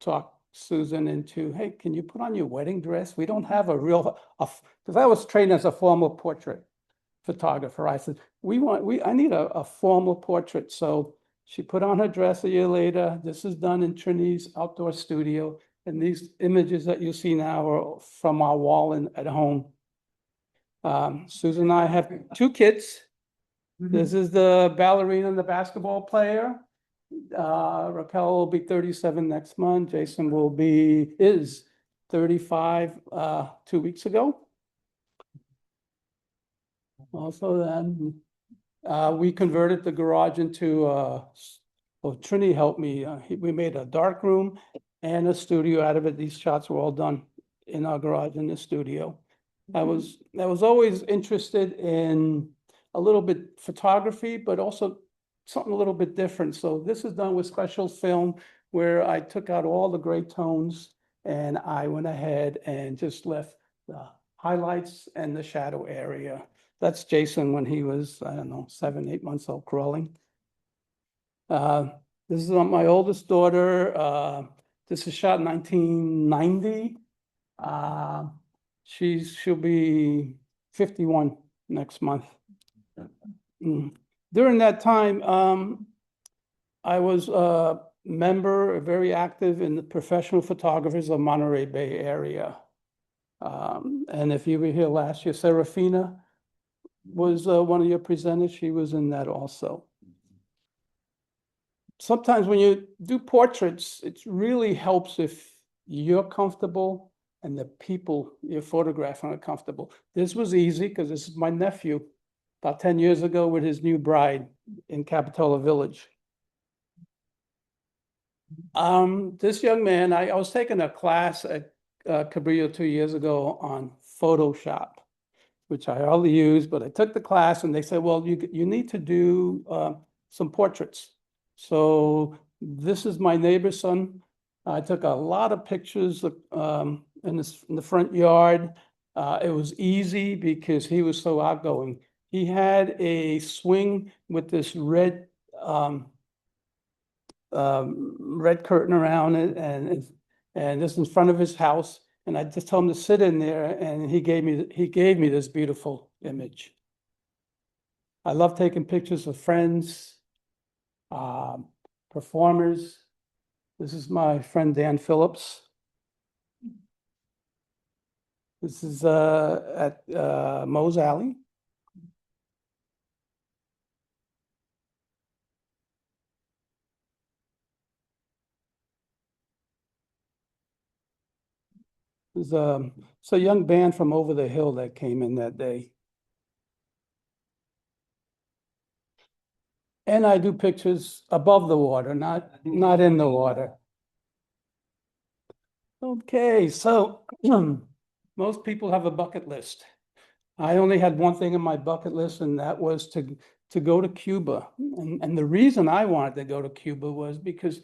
talk Susan into, hey, can you put on your wedding dress? We don't have because I was trained as a formal portrait photographer. I said, I need a formal portrait. So she put on her dress a year later. This is done in Trini's outdoor studio. And these images that you see now are from our wall at home. Susan and I have 2 kids. This is the ballerina and the basketball player. Raquel will be 37 next month. Jason is 35 2 weeks ago. Also then, we converted the garage into well, Trini helped me. We made a dark room and a studio out of it. These shots were all done in our garage in the studio. I was always interested in a little bit photography, but also something a little bit different. So this is done with special film where I took out all the gray tones and I went ahead and just left the highlights and the shadow area. That's Jason when he was, I don't know, 7, 8 months old crawling. This is my oldest daughter. This is shot in 1990. She'll be 51 next month. During that time, I was a member, very active in the Professional Photographers of Monterey Bay area. And if you were here last year, Serafina was one of your presenters. She was in that also. Sometimes when you do portraits, it really helps if you're comfortable and the people you're photographing are comfortable. This was easy because this is my nephew about 10 years ago with his new bride in Capaldo Village. This young man, I was taking a class at Cabrillo 2 years ago on Photoshop, which I hardly use, but I took the class and they said, well, you need to do some portraits. So this is my neighbor's son. I took a lot of pictures in the front yard. It was easy because he was so outgoing. He had a swing with this red curtain around it, and this in front of his house. And I just told him to sit in there, and he gave me this beautiful image. I love taking pictures of friends, performers. This is my friend Dan Phillips. This is at Moe's Alley. It's a young band from over the hill that came in that day. And I do pictures above the water, not in the water. Okay, so most people have a bucket list. I only had one thing on my bucket list, and that was to go to Cuba. And the reason I wanted to go to Cuba was because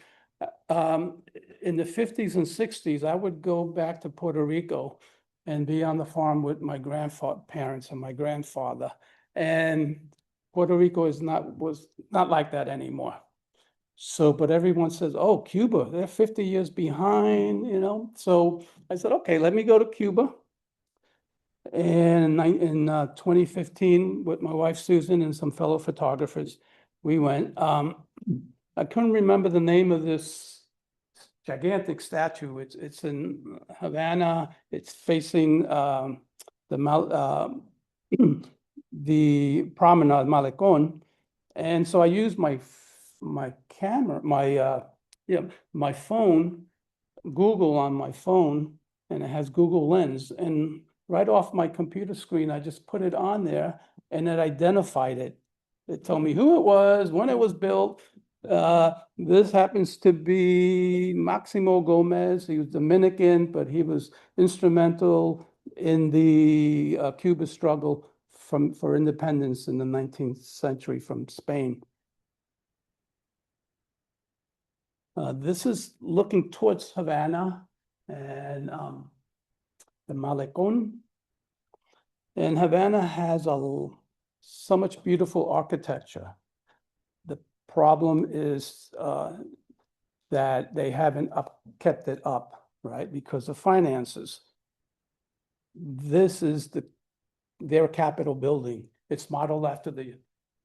in the 50s and 60s, I would go back to Puerto Rico and be on the farm with my grandparents and my grandfather. And Puerto Rico was not like that anymore. So, but everyone says, oh, Cuba, they're 50 years behind, you know? So I said, okay, let me go to Cuba. And in 2015, with my wife, Susan, and some fellow photographers, we went. I couldn't remember the name of this gigantic statue. It's in Havana. It's facing the promenade Malecon. And so I used my camera, my phone, Google on my phone, and it has Google Lens. And right off my computer screen, I just put it on there and it identified it. It told me who it was, when it was built. This happens to be Maximo Gomez. He was Dominican, but he was instrumental in the Cuba struggle for independence in the 19th century from Spain. This is looking towards Havana and the Malecon. And Havana has so much beautiful architecture. The problem is that they haven't kept it up, right? Because of finances. This is their Capitol building. It's modeled after the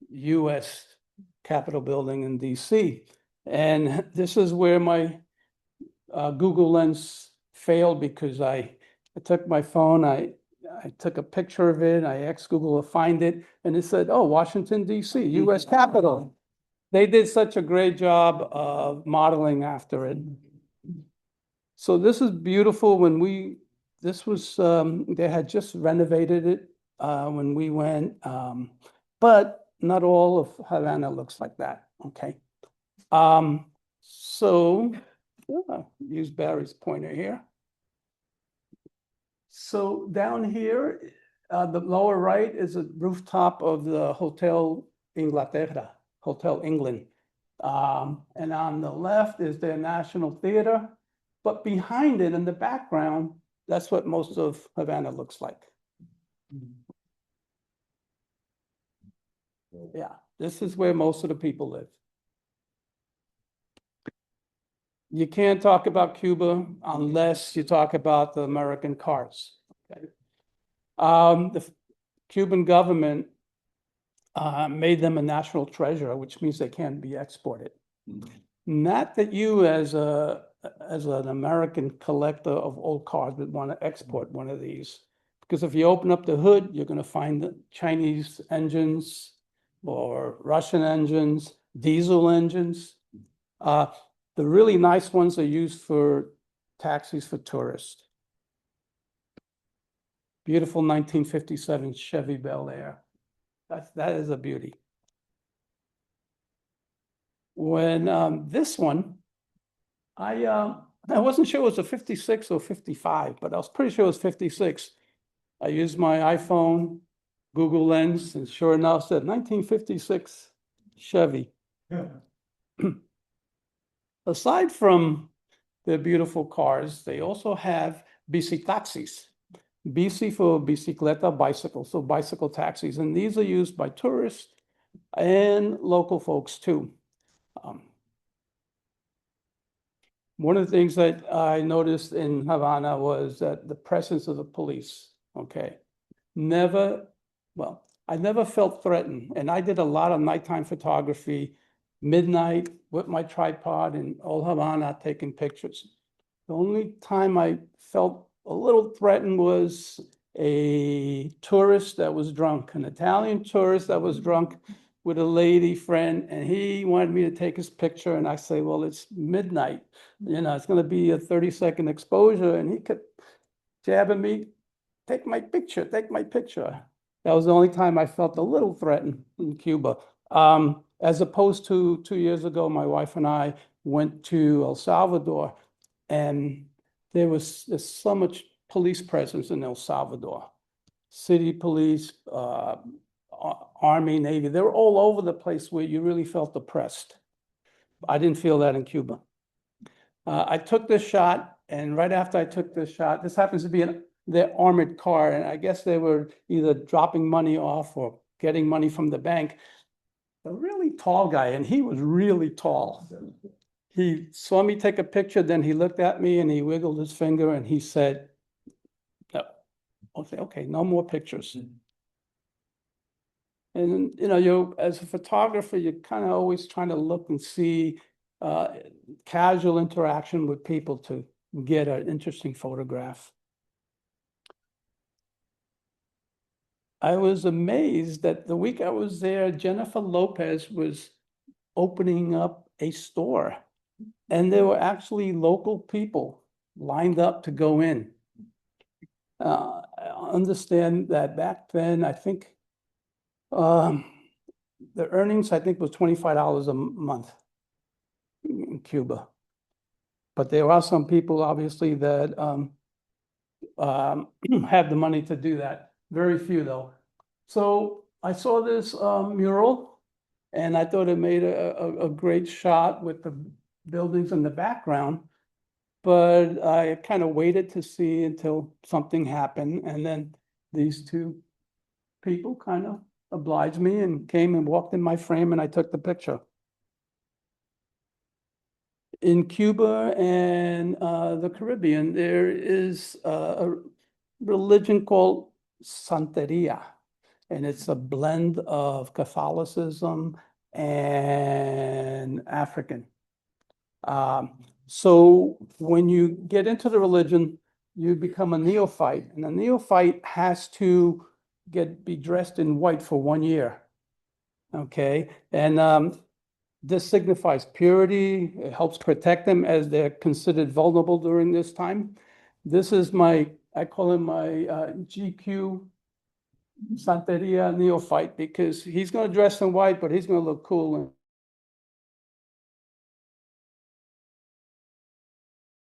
US Capitol building in DC. And this is where my Google Lens failed because I took my phone, I I took a picture of it. I asked Google to find it, and it said, "Oh, Washington D.C., U.S. Capitol." They did such a great job of modeling after it. So this is beautiful. This was they had just renovated it when we went, but not all of Havana looks like that. Okay, so use Barry's pointer here. So down here, the lower right is a rooftop of the Hotel Inglaterra, Hotel England. And on the left is their National Theater, but behind it in the background, that's what most of Havana looks like. Yeah, this is where most of the people live. You can't talk about Cuba unless you talk about the American cars. Okay. The Cuban government made them a national treasure, which means they can't be exported. Not that you as an American collector of old cars would want to export one of these, because if you open up the hood, you're going to find the Chinese engines or Russian engines, diesel engines. The really nice ones are used for taxis for tourists. Beautiful 1957 Chevy Bel Air. That is a beauty. When this one, I wasn't sure it was a 56 or 55, but I was pretty sure it was 56. I used my iPhone, Google Lens, and sure enough said 1956 Chevy. Yeah. Aside from their beautiful cars, they also have bici taxis. Bici for bicicleta, bicycle, so bicycle taxis. And these are used by tourists and local folks too. One of the things that I noticed in Havana was that the presence of the police, okay, I never felt threatened. And I did a lot of nighttime photography, midnight with my tripod in old Havana taking pictures. The only time I felt a little threatened was a tourist that was drunk, an Italian tourist that was drunk with a lady friend, and he wanted me to take his picture. And I say, well, it's midnight, it's going to be a 30-second exposure. And he kept jabbing me, take my picture, take my picture. That was the only time I felt a little threatened in Cuba. As opposed to 2 years ago, my wife and I went to El Salvador, and there's so much police presence in El Salvador. City police, Army, Navy, they were all over the place where you really felt oppressed. I didn't feel that in Cuba. I took this shot, and right after I took this shot, this happens to be their armored car, and I guess they were either dropping money off or getting money from the bank. A really tall guy, and he was really tall. He saw me take a picture, then he looked at me and he wiggled his finger and he said, no. I'll say, okay, no more pictures. And, as a photographer, you're kind of always trying to look and see casual interaction with people to get an interesting photograph. I was amazed that the week I was there, Jennifer Lopez was opening up a store, and there were actually local people lined up to go in. I understand that back then, I think the earnings, I think, was $25 a month in Cuba. But there are some people, obviously, that have the money to do that. Very few, though. So I saw this mural, and I thought it made a great shot with the buildings in the background. But I kind of waited to see until something happened. And then these two people kind of obliged me and came and walked in my frame, and I took the picture. In Cuba and the Caribbean, there is a religion called Santeria, and it's a blend of Catholicism and African. So when you get into the religion, you become a neophyte, and a neophyte has to be dressed in white for 1 year. Okay, and this signifies purity. It helps protect them as they're considered vulnerable during this time. This is I call him my GQ Santeria neophyte, because he's going to dress in white, but he's going to look cool.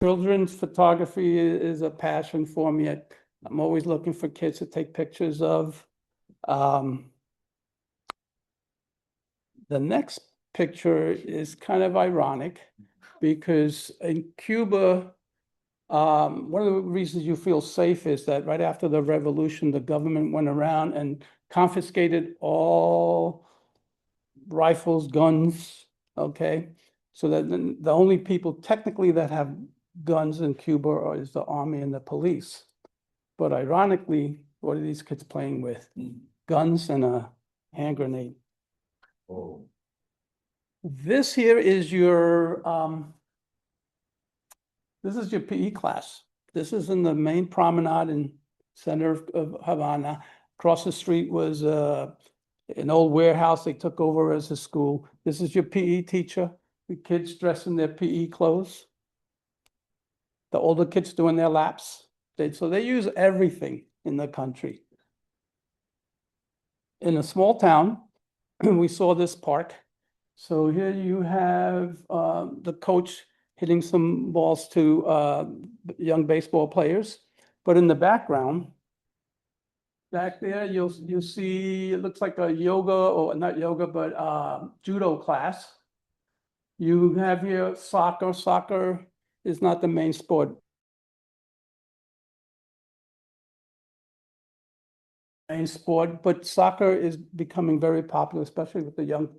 Children's photography is a passion for me. I'm always looking for kids to take pictures of. The next picture is kind of ironic, because in Cuba, one of the reasons you feel safe is that right after the revolution, the government went around and confiscated all rifles, guns, okay? So that the only people technically that have guns in Cuba is the army and the police. But ironically, what are these kids playing with? Guns and a hand grenade. Oh. This here is your PE class. This is in the main promenade in center of Havana. Across the street was an old warehouse they took over as a school. This is your PE teacher. The kids dressed in their PE clothes. The older kids doing their laps. So they use everything in the country. In a small town, we saw this park. So here you have the coach hitting some balls to young baseball players. But in the background, back there, you'll see, it looks like a yoga, or not yoga, but judo class. You have here soccer. Soccer is not the main sport. But soccer is becoming very popular, especially with the young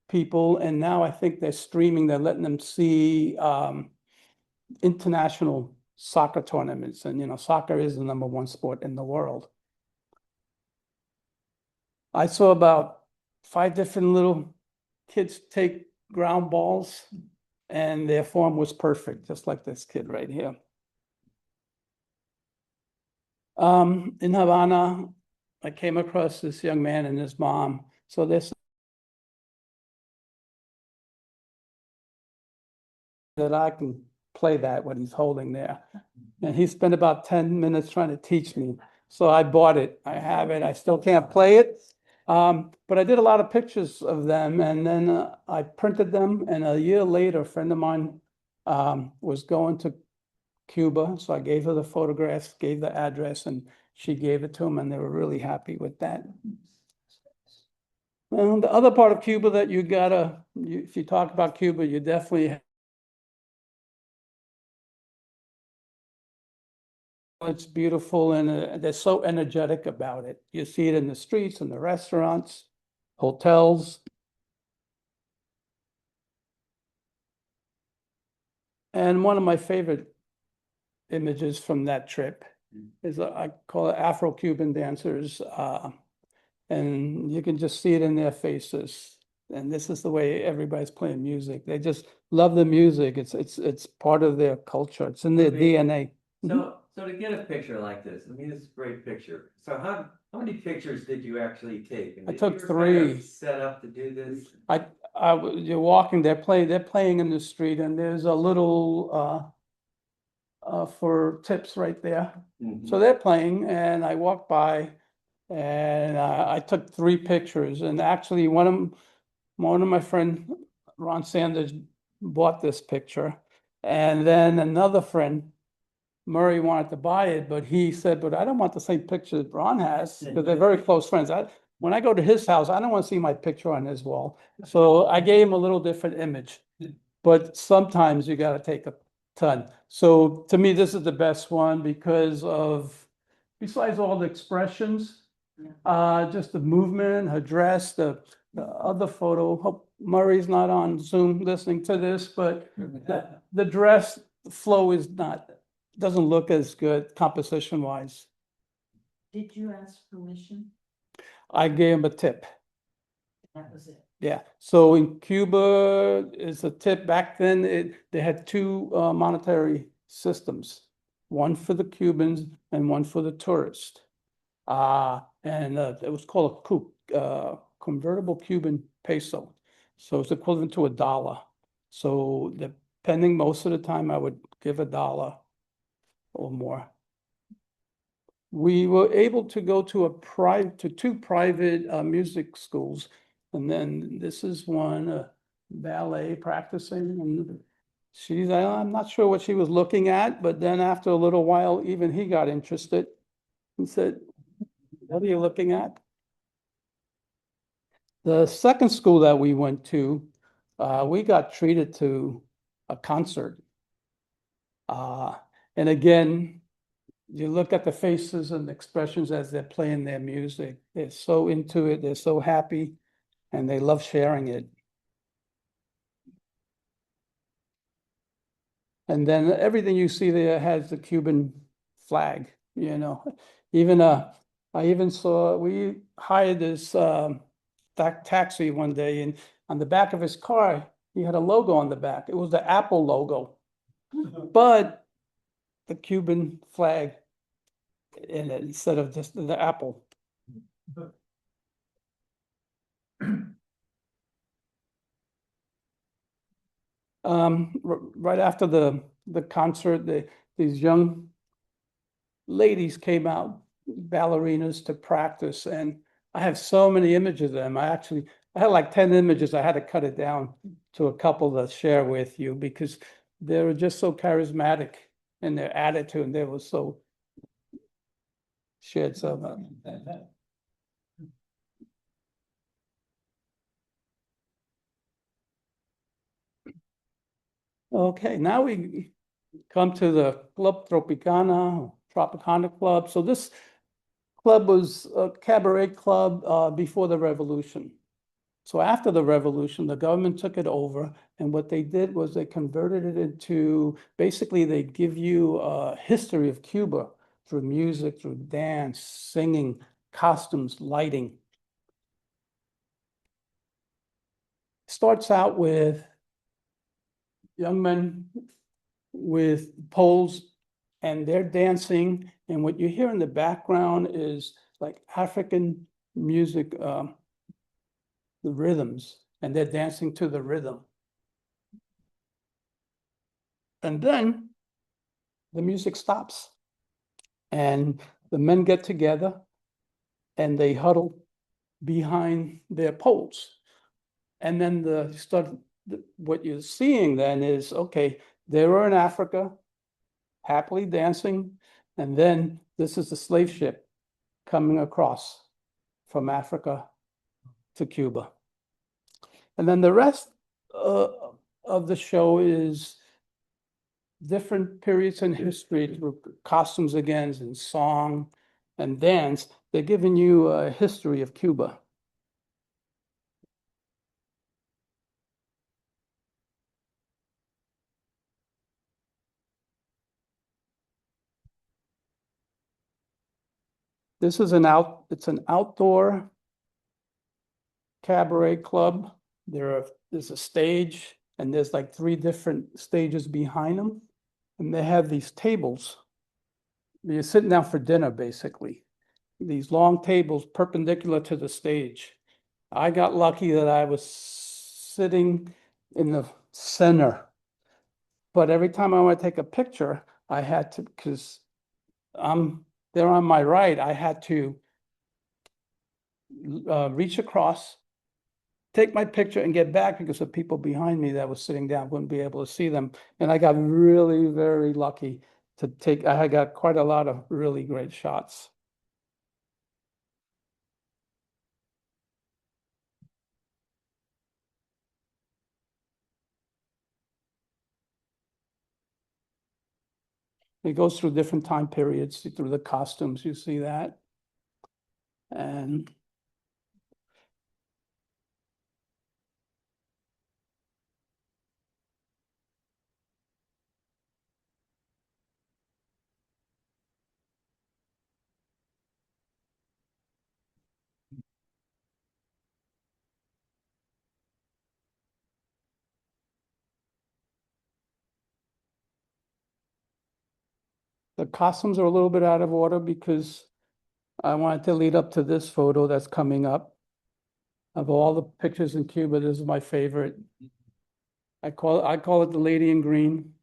people. And now I think they're streaming, they're letting them see international soccer tournaments. And, soccer is the #1 sport in the world. I saw about 5 different little kids take ground balls, and their form was perfect, just like this kid right here. In Havana, I came across this young man and his mom. So this that I can play that what he's holding there. And he spent about 10 minutes trying to teach me. So I bought it. I have it. I still can't play it. But I did a lot of pictures of them, and then I printed them. And a year later, a friend of mine was going to Cuba. So I gave her the photographs, gave the address, and she gave it to him, and they were really happy with that. Well, the other part of Cuba that if you talk about Cuba, you definitely it's beautiful, and they're so energetic about it. You see it in the streets, in the restaurants, hotels. And one of my favorite images from that trip is I call it Afro-Cuban dancers. And you can just see it in their faces. And this is the way everybody's playing music. They just love the music. It's part of their culture. It's in their DNA. So to get a picture like this, I mean, this is a great picture. So how many pictures did you actually take? And I did took you were kind of 3. set up to do this? You're walking, they're playing in the street, and there's a little for tips right there. Mhm. So they're playing, and I walked by, and I took 3 pictures. And actually, one of my friend, Ron Sanders, bought this picture. And then another friend, Murray, wanted to buy it, but he said, but I don't want the same picture that Ron has, because they're very close friends. When I go to his house, I don't want to see my picture on his wall. So I gave him a little different image. But sometimes you got to take a ton. So to me, this is the best one because besides all the expressions, just the movement, her dress, the other photo. Hope Murray's not on Zoom listening to this, but the dress flow doesn't look as good composition wise. Did you ask permission? I gave him a tip. That was it. Yeah. So in Cuba, it's a tip. Back then, they had 2 monetary systems. one for the Cubans and one for the tourists. And it was called a convertible Cuban peso. So it's equivalent to $1. So depending, most of the time I would give $1 or more. We were able to go to two private music schools. And then this is one ballet practicing. And I'm not sure what she was looking at, but then after a little while, even he got interested and said, "What are you looking at?" The second school that we went to, we got treated to a concert. And again, you look at the faces and expressions as they're playing their music. They're so into it, they're so happy, and they love sharing it. And then everything you see there has the Cuban flag, you know. Even I even saw, we hired this taxi one day, and on the back of his car, he had a logo on the back. It was the Apple logo, but the Cuban flag in it instead of just the apple. Right after the concert, these young ladies came out, ballerinas, to practice, and I have so many images of them. I had like 10 images. I had to cut it down to a couple to share with you because they were just so charismatic in their attitude, and they were so shared so much. Okay, now we come to the Club Tropicana Club. So this club was a cabaret club before the revolution. So after the revolution, the government took it over, and what they did was they converted it into, basically they give you a history of Cuba through music, through dance, singing, costumes, lighting. Starts out with young men with poles, and they're dancing, and what you hear in the background is like African music, the rhythms, and they're dancing to the rhythm. And then the music stops, and the men get together, and they huddle behind their poles. And then what you're seeing then is, okay, they were in Africa, happily dancing, and then this is the slave ship coming across from Africa to Cuba. And then the rest of the show is different periods in history through costumes again, and song and dance. They're giving you a history of Cuba. This is it's an outdoor cabaret club. There's a stage, and there's like 3 different stages behind them. And they have these tables. You're sitting down for dinner, basically. These long tables perpendicular to the stage. I got lucky that I was sitting in the center. But every time I want to take a picture, I had to, because I'm there on my right, I had to reach across, take my picture, and get back because the people behind me that was sitting down wouldn't be able to see them. And I got really, very lucky to I got quite a lot of really great shots. It goes through different time periods, through the costumes, you see that. And The costumes are a little bit out of order because I wanted to lead up to this photo that's coming up. Of all the pictures in Cuba, this is my favorite. I call it the lady in green.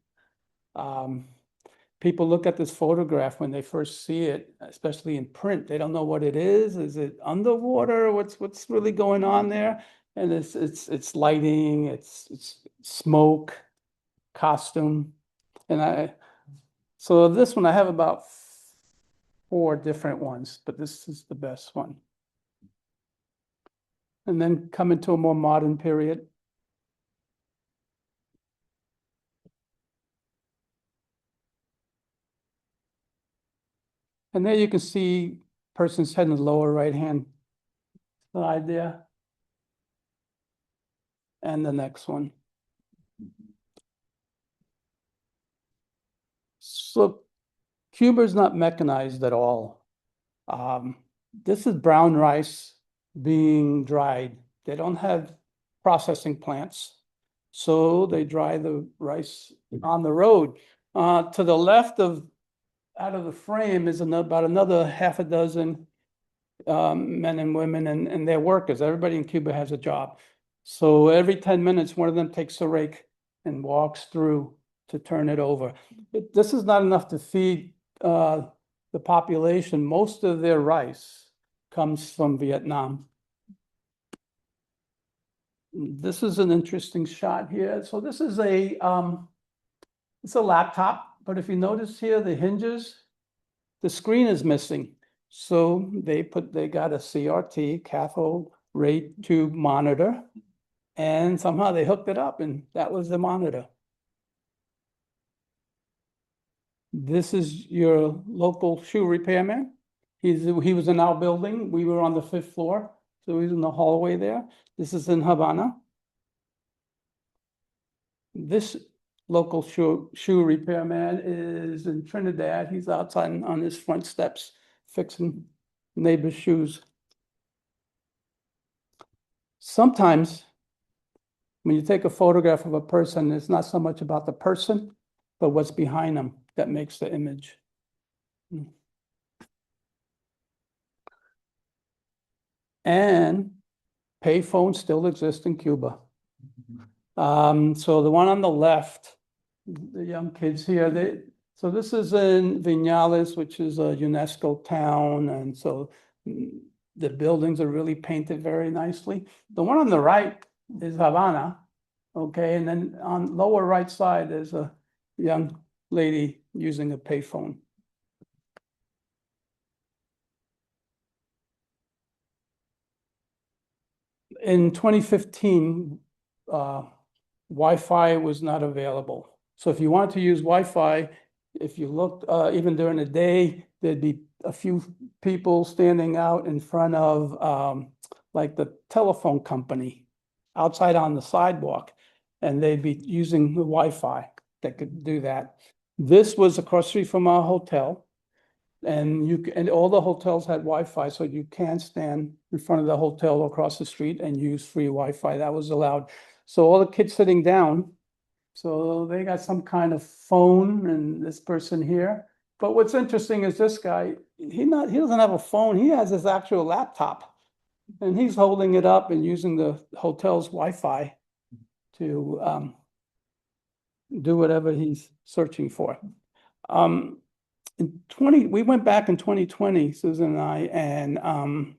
People look at this photograph when they first see it, especially in print. They don't know what it is. Is it underwater? What's really going on there? And it's lighting, it's smoke, costume. So this one I have about 4 different ones, but this is the best one. And then come into a more modern period. And there you can see person's head in the lower right-hand side there. And the next one. So Cuba is not mechanized at all. This is brown rice being dried. They don't have processing plants. So they dry the rice on the road. To the left out of the frame is about another half a dozen men and women and their workers. Everybody in Cuba has a job. So every 10 minutes, one of them takes a rake and walks through to turn it over. This is not enough to feed the population. Most of their rice comes from Vietnam. This is an interesting shot here. So this is it's a laptop. But if you notice here, the hinges, the screen is missing. So they got a CRT, cathode ray tube monitor, and somehow they hooked it up, and that was the monitor. This is your local shoe repairman. He was in our building. We were on the 5th floor, so he's in the hallway there. This is in Havana. This local shoe repairman is in Trinidad. He's outside on his front steps fixing neighbors' shoes. Sometimes when you take a photograph of a person, it's not so much about the person, but what's behind them that makes the image. And payphones still exist in Cuba. So the one on the left, the young kids here, so this is in Vinales, which is a UNESCO town. And so the buildings are really painted very nicely. The one on the right is Havana. Okay. And then on lower right side, there's a young lady using a payphone. In 2015, Wi-Fi was not available. So if you want to use Wi-Fi, if you looked, even during the day, there'd be a few people standing out in front of like the telephone company outside on the sidewalk, and they'd be using the Wi-Fi that could do that. This was across the street from our hotel, and all the hotels had Wi-Fi, so you can stand in front of the hotel across the street and use free Wi-Fi. That was allowed. So all the kids sitting down, so they got some kind of phone, and this person here. But what's interesting is this guy, he doesn't have a phone, he has his actual laptop. And he's holding it up and using the hotel's Wi-Fi to do whatever he's searching for. We went back in 2020, Susan and I, and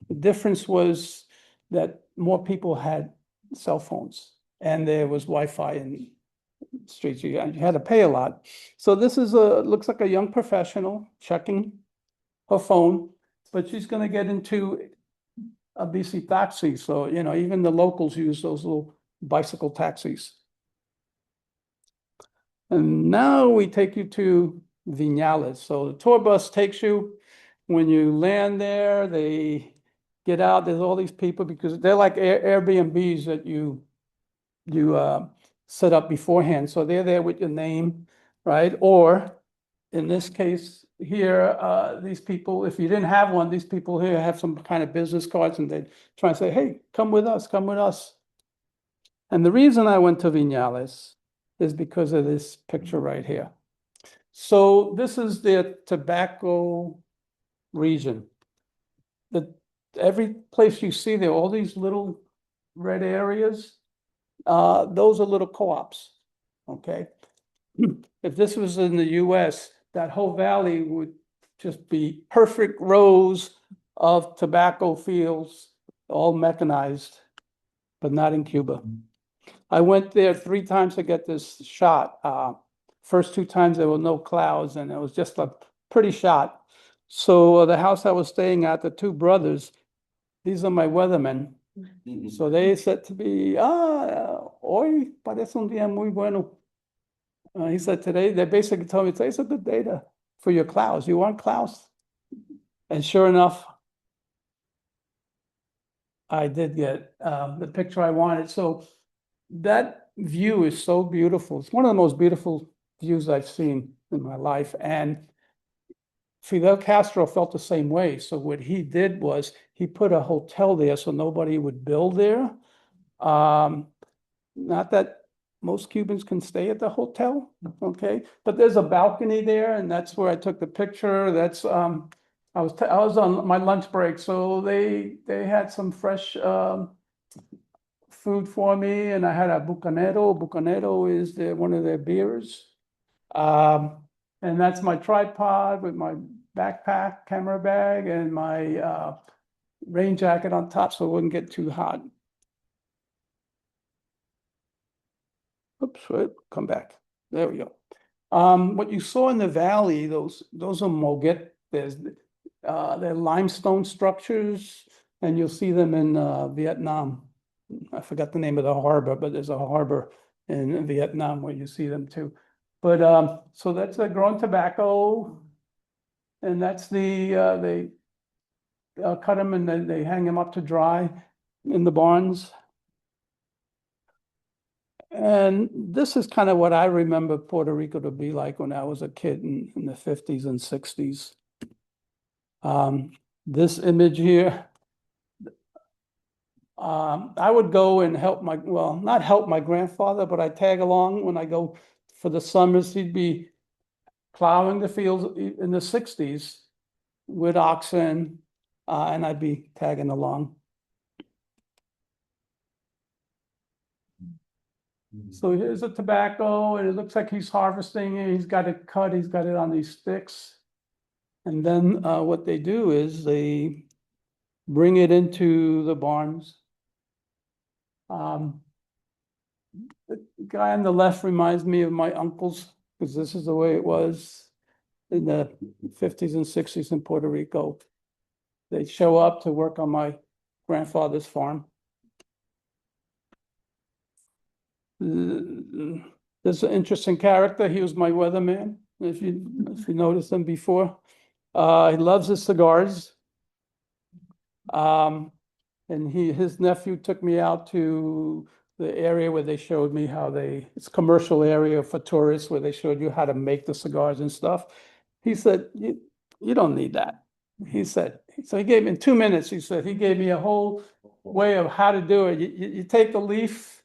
the difference was that more people had cell phones and there was Wi-Fi in streets. You had to pay a lot. So this is looks like a young professional checking her phone, but she's going to get into a BC taxi. So, you know, even the locals use those little bicycle taxis. And now we take you to Vinales. So the tour bus takes you. When you land there, they get out. There's all these people because they're like Airbnbs that you set up beforehand. So they're there with your name, right? Or in this case here, these people, if you didn't have one, these people here have some kind of business cards and they try and say, hey, come with us, come with us. And the reason I went to Vinales is because of this picture right here. So this is the tobacco region. Every place you see there, all these little red areas, those are little co-ops, okay? If this was in the US, that whole valley would just be perfect rows of tobacco fields, all mechanized, but not in Cuba. I went there 3 times to get this shot. First 2 times there were no clouds and it was just a pretty shot. So the house I was staying at, the 2 brothers, these are my weathermen. So they said to me, hoy parece un día muy bueno. He said today, they basically told me, today's a good day for your clouds. You want clouds? And sure enough, I did get the picture I wanted. So that view is so beautiful. It's one of the most beautiful views I've seen in my life. And Fidel Castro felt the same way. So what he did was he put a hotel there so nobody would build there. Not that most Cubans can stay at the hotel, okay? But there's a balcony there, and that's where I took the picture. That's I was on my lunch break, so they had some fresh food for me, and I had a bucanero. Bucanero is one of their beers. And that's my tripod with my backpack, camera bag, and my rain jacket on top so it wouldn't get too hot. Oops, wait, come back. There we go. What you saw in the valley, those are moget. They're limestone structures, and you'll see them in Vietnam. I forgot the name of the harbor, but there's a harbor in Vietnam where you see them too. But so that's growing tobacco, and that's they cut them and then they hang them up to dry in the barns. And this is kind of what I remember Puerto Rico to be like when I was a kid in the 50s and 60s. This image here, I would go and help not help my grandfather, but I tag along when I go for the summers. He'd be plowing the fields in the 60s with oxen, and I'd be tagging along. So here's the tobacco, and it looks like he's harvesting it. He's got it cut, he's got it on these sticks. And then what they do is they bring it into the barns. The guy on the left reminds me of my uncles, because this is the way it was in the 50s and 60s in Puerto Rico. They'd show up to work on my grandfather's farm. There's an interesting character. He was my weatherman, if you noticed him before. He loves his cigars. And his nephew took me out to the area where they showed me it's a commercial area for tourists where they showed you how to make the cigars and stuff. He said, you don't need that. He said, so he gave me in 2 minutes, he said, he gave me a whole way of how to do it. You take the leaf,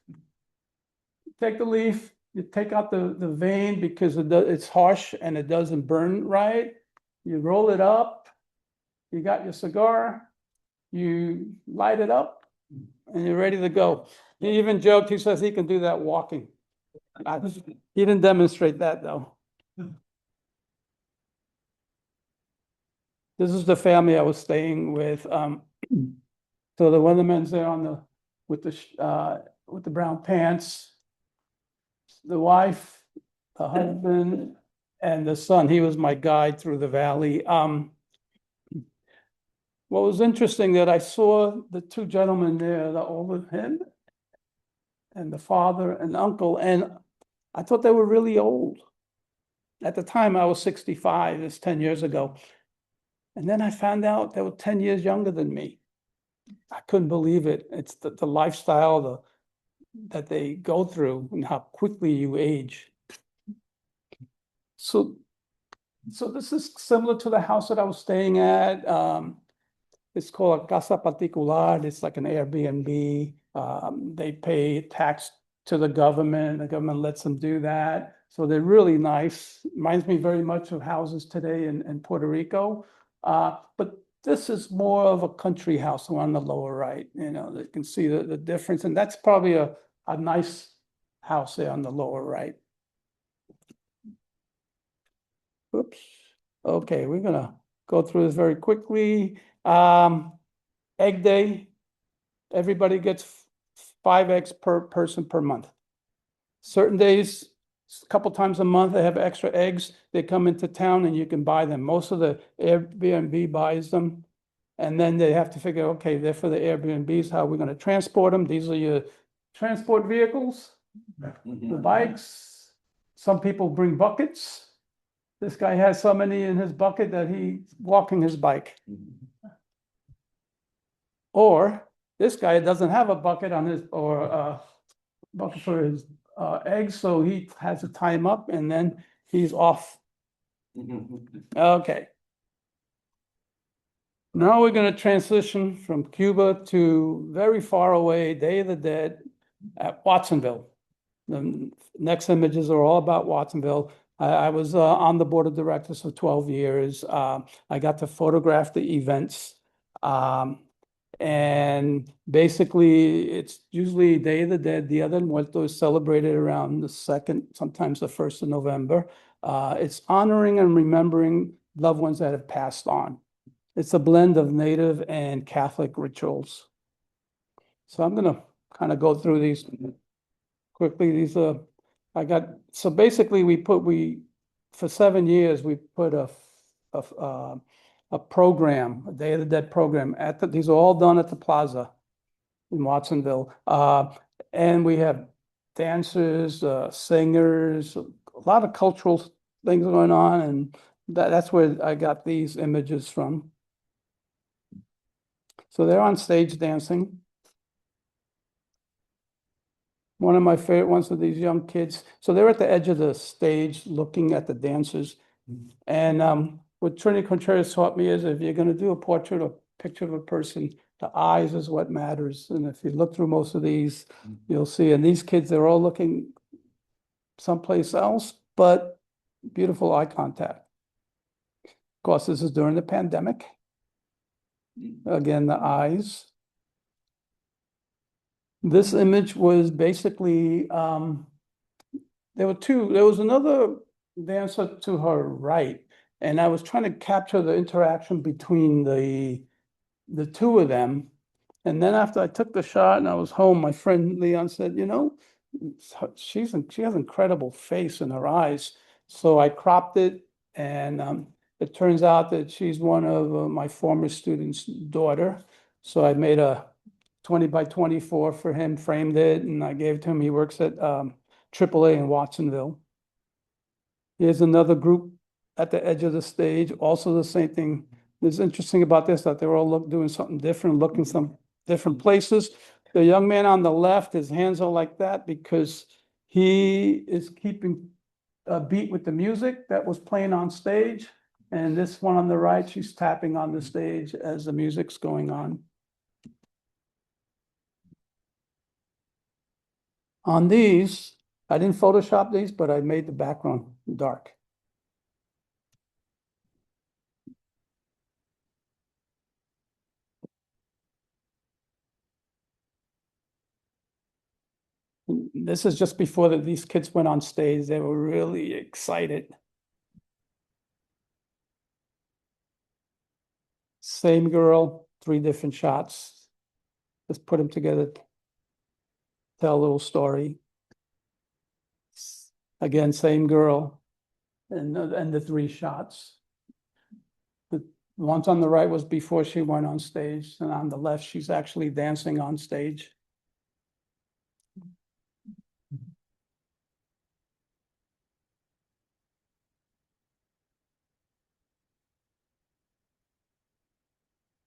you take out the vein because it's harsh and it doesn't burn right. You roll it up, you got your cigar, you light it up, and you're ready to go. He even joked, he says he can do that walking. He didn't demonstrate that though. This is the family I was staying with. So the weatherman's there with the brown pants. The wife, the husband, and the son. He was my guide through the valley. What was interesting that I saw the 2 gentlemen there, the older him and the father and uncle, and I thought they were really old. At the time, I was 65. It's 10 years ago. And then I found out they were 10 years younger than me. I couldn't believe it. It's the lifestyle that they go through and how quickly you age. So this is similar to the house that I was staying at. It's called a casa particular. It's like an Airbnb. They pay tax to the government. The government lets them do that. So they're really nice. Reminds me very much of houses today in Puerto Rico. But this is more of a country house on the lower right, you know, you can see the difference. And that's probably a nice house there on the lower right. Oops. Okay, we're gonna go through this very quickly. Egg day. Everybody gets 5 eggs per person per month. Certain days, a couple times a month, they have extra eggs. They come into town and you can buy them. Most of the Airbnb buys them. And then they have to figure, okay, they're for the Airbnbs, how are we going to transport them? These are your transport vehicles, the bikes. Some people bring buckets. This guy has so many in his bucket that he's walking his bike. Or this guy doesn't have a bucket on his, or bucket for his eggs, so he has to tie him up and then he's off. Okay. Now we're going to transition from Cuba to very far away, Day of the Dead at Watsonville. The next images are all about Watsonville. I was on the board of directors for 12 years. I got to photograph the events. And basically, it's usually Day of the Dead, Dia del Muerto is celebrated around the 2nd, sometimes the 1st of November. It's honoring and remembering loved ones that have passed on. It's a blend of Native and Catholic rituals. So I'm gonna kind of go through these quickly. These so basically for 7 years, we put a program, a Day of the Dead program these are all done at the plaza in Watsonville. And we have dancers, singers, a lot of cultural things going on. And that's where I got these images from. So they're on stage dancing. One of my favorite ones of these young kids. So they're at the edge of the stage looking at the dancers. And what Trinity Contreras taught me is if you're going to do a portrait or picture of a person, the eyes is what matters. And if you look through most of these, you'll see. And these kids, they're all looking someplace else, but beautiful eye contact. Of course, this is during the pandemic. Again, the eyes. This image was basically, there was another dancer to her right, and I was trying to capture the interaction between the two of them. And then after I took the shot and I was home, my friend Leon said, you know, she has incredible face in her eyes. So I cropped it, and it turns out that she's one of my former students' daughter. So I made a 20 by 24 for him, framed it, and I gave it to him. He works at AAA in Watsonville. Here's another group at the edge of the stage, also the same thing. What's interesting about this, that they're all doing something different, looking some different places. The young man on the left, his hands are like that because he is keeping a beat with the music that was playing on stage. And this one on the right, she's tapping on the stage as the music's going on. On these, I didn't Photoshop these, but I made the background dark. This is just before these kids went on stage. They were really excited. Same girl, 3 different shots. Just put them together, tell a little story. Again, same girl, and the 3 shots. The ones on the right was before she went on stage, and on the left, she's actually dancing on stage.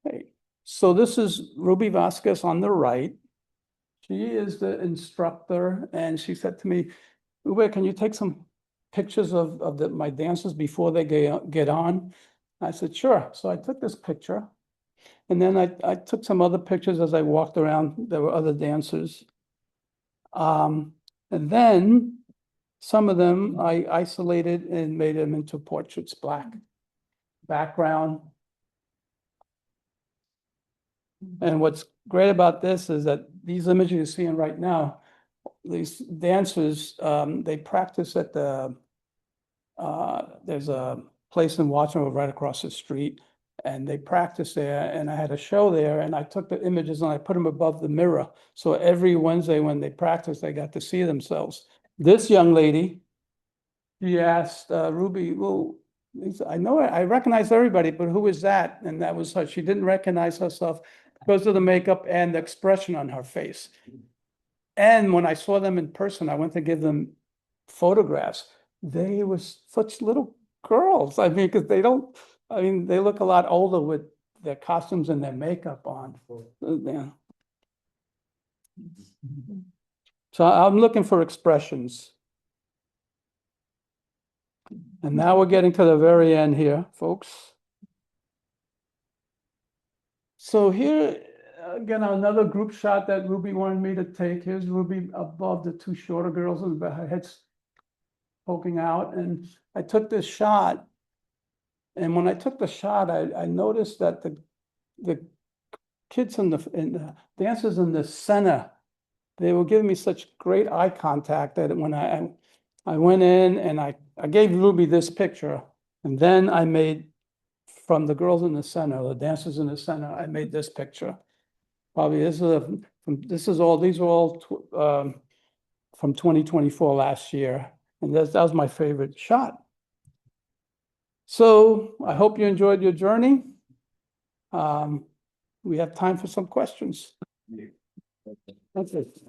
Okay. So this is Ruby Vasquez on the right. She is the instructor, and she said to me, Uwe, can you take some pictures of my dancers before they get on? I said, sure. So I took this picture, and then I took some other pictures as I walked around. There were other dancers. And then Some of them I isolated and made them into portraits, black background. And what's great about this is that these images you're seeing right now, these dancers, they practice at there's a place in Washington right across the street, and they practice there, and I had a show there, and I took the images and I put them above the mirror. So every Wednesday when they practice, they got to see themselves. This young lady, she asked Ruby, well, I know I recognize everybody, but who is that? And that was her. She didn't recognize herself because of the makeup and the expression on her face. And when I saw them in person, I went to give them photographs. They were such little girls. I mean, because they look a lot older with their costumes and their makeup on. Yeah. So I'm looking for expressions. And now we're getting to the very end here, folks. So here, again, another group shot that Ruby wanted me to take. Here's Ruby above the two shorter girls with their heads poking out. And I took this shot. And when I took the shot, I noticed that the kids in the dancers in the center, they were giving me such great eye contact that when I went in and I gave Ruby this picture, and then I made, from the girls in the center, the dancers in the center, I made this picture. Probably these are all from 2024 last year, and that was my favorite shot. So I hope you enjoyed your journey. We have time for some questions. That's it.